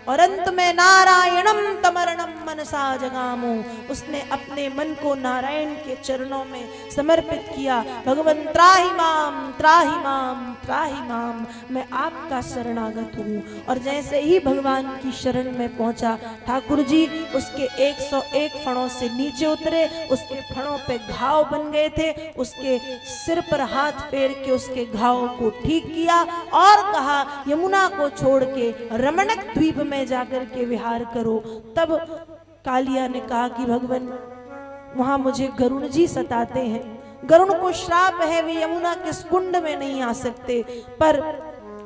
और अंत में नारायणम तमरणम मनसा जगामो, उसने अपने मन को नारायण के चरणों में समर्पित किया। भगवन् त्राहि माम त्राहि माम त्राहि माम, मैं आपका शरणागत हूँ। और जैसे ही भगवान की शरण में पहुंचा, ठाकुर जी उसके 101 फणों से नीचे उतरे, उसके फणों पे घाव बन गए थे, उसके सिर पर हाथ फेर के उसके घाव को ठीक किया और कहा यमुना को छोड़ के रमणक द्वीप में जाकर के विहार करो। तब कालिया ने कहा कि भगवान वहां मुझे गरुण जी सताते हैं, गरुण को श्राप है, वे यमुना के इस कुंड में नहीं आ सकते, पर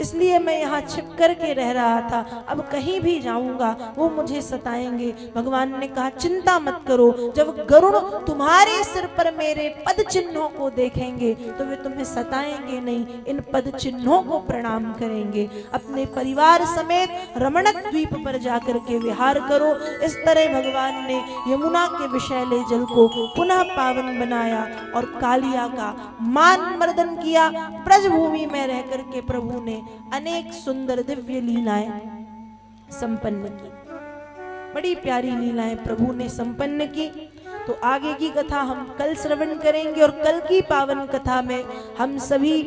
इसलिए मैं यहाँ छिप कर के रह रहा था, अब कहीं भी जाऊंगा वो मुझे सताएंगे। भगवान ने कहा चिंता मत करो, जब गरुड़ तुम्हारे सिर पर मेरे पद चिन्हों को देखेंगे तो वे तुम्हें सताएंगे नहीं, इन पद चिन्हों को प्रणाम करेंगे। अपने परिवार समेत रमणक द्वीप पर जाकर के विहार करो। इस तरह भगवान ने यमुना के विषैले जल को पुनः पावन बनाया और कालिया का मान मर्दन किया। ब्रजभूमि में रह करके प्रभु ने अनेक सुंदर दिव्य लीलाएं संपन्न की, बड़ी प्यारी लीलाएं प्रभु ने संपन्न की। तो आगे की कथा हम कल श्रवण करेंगे और कल की पावन कथा में हम सभी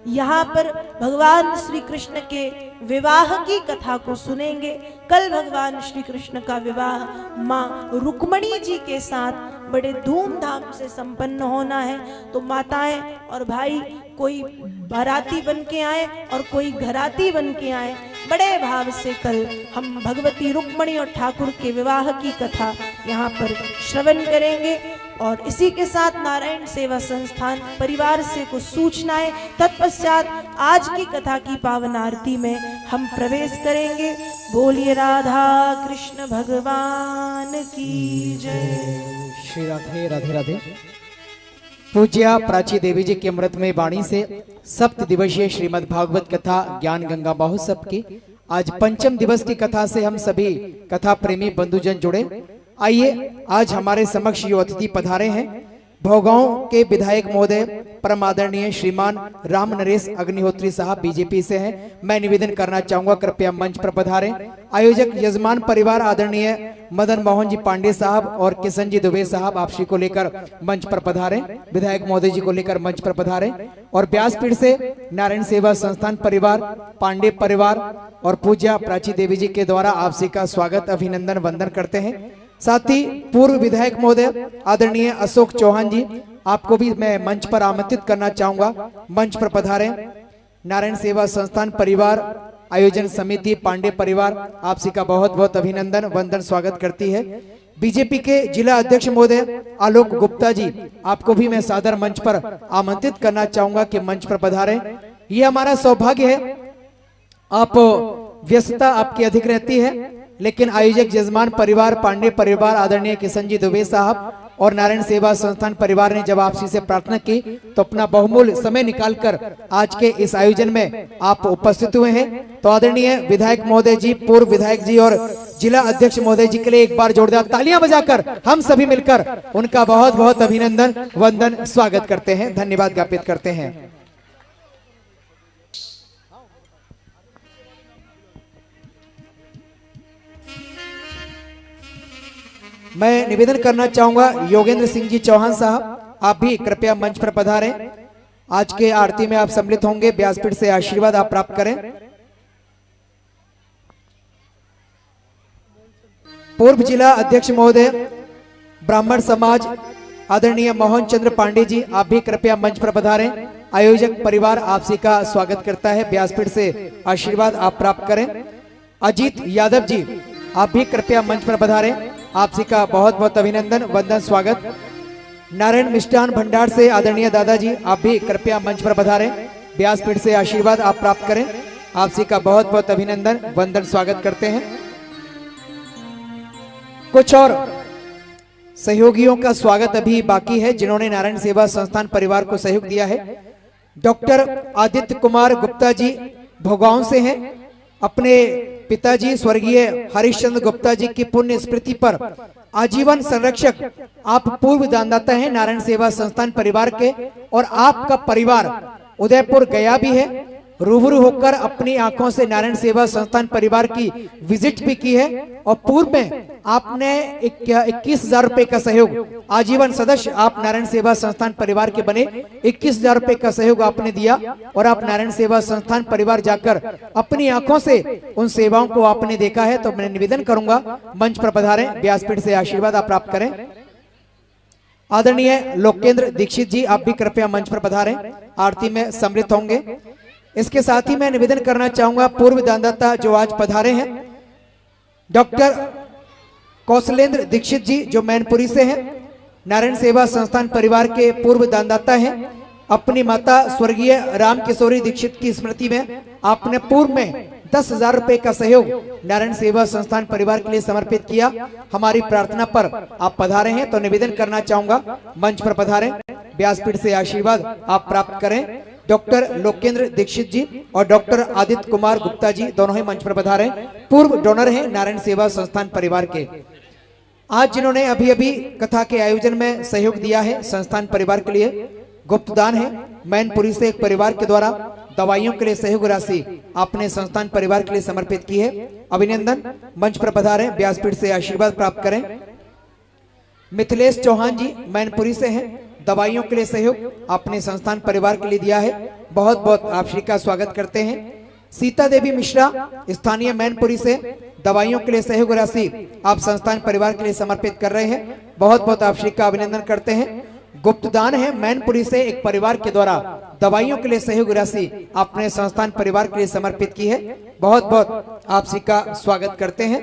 यहाँ पर भगवान श्री कृष्ण के विवाह की कथा को सुनेंगे। कल भगवान श्री कृष्ण का विवाह माँ रुक्मणी जी के साथ बड़े धूमधाम से संपन्न होना है। तो माताएं और भाई कोई बाराती बन के आए और कोई घराती बन के आए, बड़े भाव से कल हम भगवती रुक्मणी और ठाकुर के विवाह की कथा यहाँ पर श्रवण करेंगे। और इसी के साथ नारायण सेवा संस्थान परिवार से कुछ सूचनाएं, तत्पश्चात आज की कथा की पावन आरती में हम प्रवेश करेंगे। बोलिए राधा कृष्ण भगवान की जय। श्री राधे राधे राधे। पूज्या प्राची देवी जी के अमृतमय वाणी से सप्त दिवसीय श्रीमद् भागवत कथा ज्ञान गंगा महोत्सव की आज पंचम दिवस की कथा से हम सभी कथा प्रेमी बंधुजन जुड़े। आइए आज हमारे समक्ष यो अतिथि पधारे हैं भोगांव के विधायक महोदय परम आदरणीय श्रीमान राम नरेश अग्निहोत्री साहब बीजेपी से हैं। मैं निवेदन करना चाहूंगा कृपया मंच पर पधारें। आयोजक यजमान परिवार आदरणीय मदन मोहन जी पांडे साहब और किशन जी दुबे साहब आप श्री को लेकर मंच पर पधारें। विधायक महोदय जी को लेकर मंच पर पधारें। और व्यासपीठ से नारायण सेवा संस्थान परिवार, पांडे परिवार और पूज्या प्राची देवी जी के द्वारा आप श्री का स्वागत अभिनंदन वंदन करते हैं। साथ ही पूर्व विधायक महोदय आदरणीय अशोक चौहान जी आपको भी मैं मंच पर आमंत्रित करना चाहूंगा, मंच पर पधारें। नारायण सेवा संस्थान परिवार आयोजन समिति पांडे परिवार आप सी का बहुत बहुत अभिनंदन वंदन स्वागत करती है। बीजेपी के जिला अध्यक्ष महोदय आलोक गुप्ता जी आपको भी मैं सादर मंच पर आमंत्रित करना चाहूंगा कि मंच पर पधारें। ये हमारा सौभाग्य है, आप व्यस्तता आपकी अधिक रहती है, लेकिन आयोजक यजमान परिवार पांडे परिवार आदरणीय किशन जी दुबे साहब और नारायण सेवा संस्थान परिवार ने जब आपसी से प्रार्थना की तो अपना बहुमूल्य समय निकालकर आज के इस आयोजन में आप उपस्थित हुए हैं। तो आदरणीय विधायक महोदय जी, पूर्व विधायक जी और जिला अध्यक्ष महोदय जी के लिए एक बार जोरदार तालियां बजाकर हम सभी मिलकर उनका बहुत बहुत अभिनंदन वंदन स्वागत करते हैं, धन्यवाद ज्ञापित करते हैं। मैं निवेदन करना चाहूंगा योगेंद्र सिंह जी चौहान साहब आप भी कृपया मंच पर पधारें। आज के आरती में आप सम्मिलित होंगे, व्यासपीठ से आशीर्वाद आप प्राप्त करें। पूर्व जिला अध्यक्ष महोदय ब्राह्मण समाज आदरणीय मोहन चंद्र पांडे जी आप भी कृपया मंच पर पधारें। आयोजक परिवार आपसी का स्वागत करता है, व्यासपीठ से आशीर्वाद आप प्राप्त करें। अजीत यादव जी आप भी कृपया मंच पर पधारें, आपसी का बहुत बहुत अभिनंदन वंदन स्वागत। नारायण मिष्ठान भंडार से आदरणीय दादाजी आप भी कृपया मंच पर पधारें, व्यासपीठ से आशीर्वाद आप प्राप्त करें, आपसी का बहुत बहुत अभिनंदन वंदन स्वागत करते हैं। कुछ और सहयोगियों का स्वागत अभी बाकी है जिन्होंने नारायण सेवा संस्थान परिवार को सहयोग दिया है। डॉक्टर आदित्य कुमार गुप्ता जी भोगांव से हैं। अपने पिताजी स्वर्गीय हरिश्चंद्र गुप्ता जी की पुण्य स्मृति पर आजीवन संरक्षक आप पूर्व दानदाता हैं नारायण सेवा संस्थान परिवार के, और आपका परिवार उदयपुर गया भी है, रूबरू होकर अपनी आंखों से नारायण सेवा संस्थान परिवार की विजिट भी की है, और पूर्व में आपने 21,000 रुपए का सहयोग, आजीवन सदस्य आप नारायण सेवा संस्थान परिवार के बने, 21,000 रुपए का सहयोग आपने दिया, और आप नारायण सेवा संस्थान परिवार जाकर अपनी आंखों से उन सेवाओं को आपने देखा है। तो मैं निवेदन करूंगा मंच पर पधारें, व्यासपीठ से आशीर्वाद आप प्राप्त करें। आदरणीय लोकेंद्र दीक्षित जी आप भी कृपया मंच पर पधारें, आरती में सम्मिलित होंगे। इसके साथ ही मैं निवेदन करना चाहूंगा पूर्व दानदाता जो आज पधारे हैं, डॉक्टर कौशलेंद्र दीक्षित जी जो मैनपुरी से हैं, नारायण सेवा संस्थान परिवार के पूर्व दानदाता हैं। अपनी माता स्वर्गीय राम किशोरी दीक्षित की स्मृति में आपने पूर्व में 10,000 रुपए का सहयोग नारायण सेवा संस्थान परिवार के लिए समर्पित किया। हमारी प्रार्थना पर आप पधारे हैं, तो निवेदन करना चाहूंगा मंच पर पधारें, व्यासपीठ से आशीर्वाद आप प्राप्त करें। डॉक्टर लोकेंद्र दीक्षित जी और डॉक्टर आदित्य कुमार गुप्ता जी दोनों ही मंच पर पधारे, पूर्व डोनर हैं नारायण सेवा संस्थान परिवार के। आज जिन्होंने अभी अभी कथा के आयोजन में सहयोग दिया है संस्थान परिवार के लिए, गुप्तदान है मैनपुरी से एक परिवार के द्वारा दवाइयों के लिए सहयोग राशि आपने संस्थान परिवार के लिए समर्पित की है। अभिनंदन, मंच पर पधारें, व्यासपीठ से आशीर्वाद प्राप्त करें। मिथिलेश चौहान जी मैनपुरी से हैं, दवाइयों के लिए सहयोग आपने संस्थान परिवार के लिए दिया है, बहुत बहुत आप श्री का स्वागत करते हैं। सीता देवी मिश्रा स्थानीय मैनपुरी से दवाइयों के लिए सहयोग राशि आप संस्थान परिवार के लिए समर्पित कर रहे हैं, बहुत बहुत आप श्री का अभिनंदन करते हैं। गुप्तदान है मैनपुरी से एक परिवार के द्वारा दवाइयों के लिए सहयोग राशि आपने संस्थान परिवार के लिए समर्पित की है, बहुत बहुत आप श्री का स्वागत करते हैं।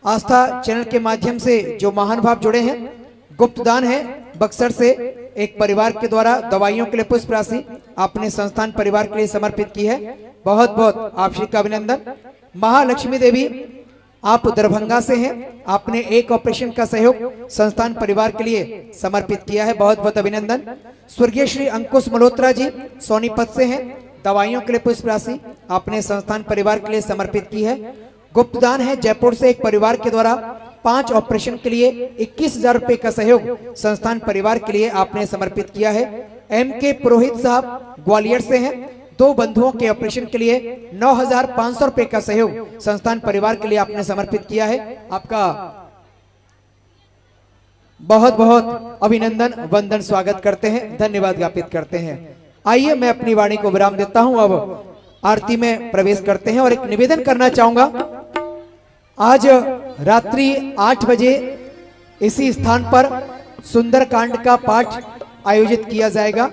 आस्था चैनल के माध्यम से जो महान भाव जुड़े हैं, गुप्तदान है बक्सर से एक परिवार के द्वारा दवाइयों के लिए पुष्प राशि आपने संस्थान परिवार के लिए समर्पित की है, बहुत बहुत आप श्री का अभिनंदन। महालक्ष्मी देवी आप दरभंगा से हैं, आपने एक ऑपरेशन का सहयोग संस्थान परिवार के लिए समर्पित किया है, बहुत बहुत अभिनंदन। स्वर्गीय श्री अंकुश मल्होत्रा जी सोनीपत से हैं, दवाइयों के लिए पुष्प राशि आपने संस्थान परिवार के लिए समर्पित की है। गुप्तदान है जयपुर से एक परिवार के द्वारा 5 ऑपरेशन के लिए 21,000 रुपए का सहयोग संस्थान परिवार के लिए आपने समर्पित किया है। M.K. पुरोहित साहब ग्वालियर से हैं, 2 बंधुओं के ऑपरेशन के लिए 9,500 रुपए का सहयोग संस्थान परिवार के लिए आपने समर्पित किया है, आपका बहुत बहुत अभिनंदन, वंदन, स्वागत करते हैं, धन्यवाद ज्ञापित करते हैं। आइए मैं अपनी वाणी को विराम देता हूं, अब आरती में प्रवेश करते हैं। और एक निवेदन करना चाहूंगा, आज रात्रि 8 बजे इसी स्थान पर सुंदरकांड का पाठ आयोजित किया जाएगा,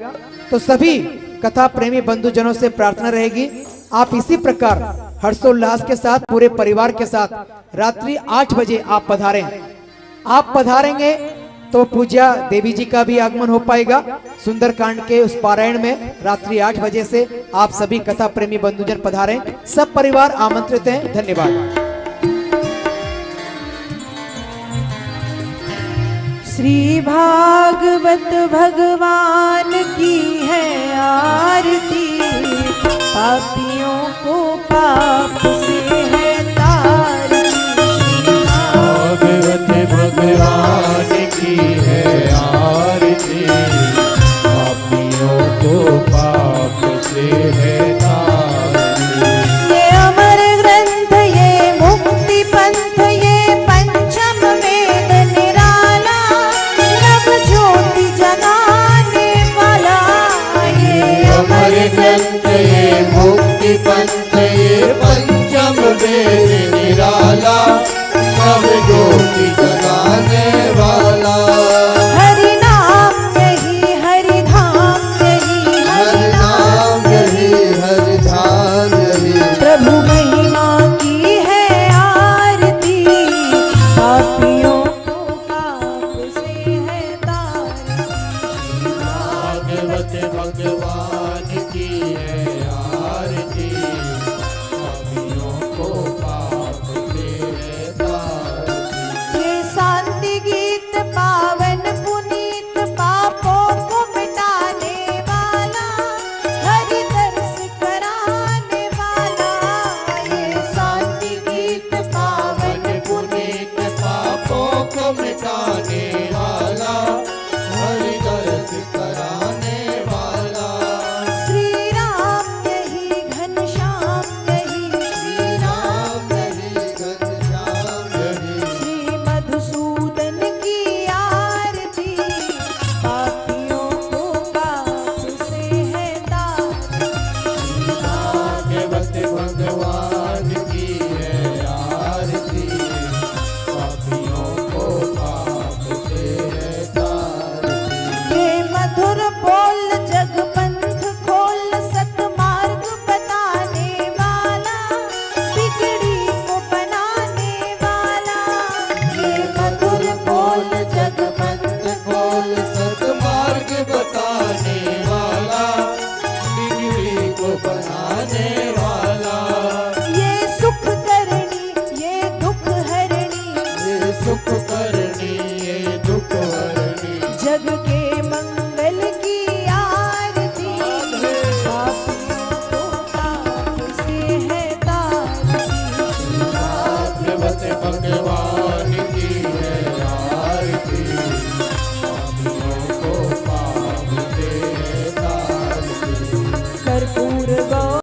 तो सभी कथा प्रेमी बंधुजनों से प्रार्थना रहेगी आप इसी प्रकार हर्षोल्लास के साथ पूरे परिवार के साथ रात्रि 8 बजे आप पधारें। आप पधारेंगे तो पूज्या देवी जी का भी आगमन हो पाएगा। सुंदरकांड के उस पारायण में रात्रि 8 बजे से आप सभी कथा प्रेमी बंधुजन पधारें, सब परिवार आमंत्रित हैं। धन्यवाद। श्री भागवत भगवान की है आरती, पापियों को पाप से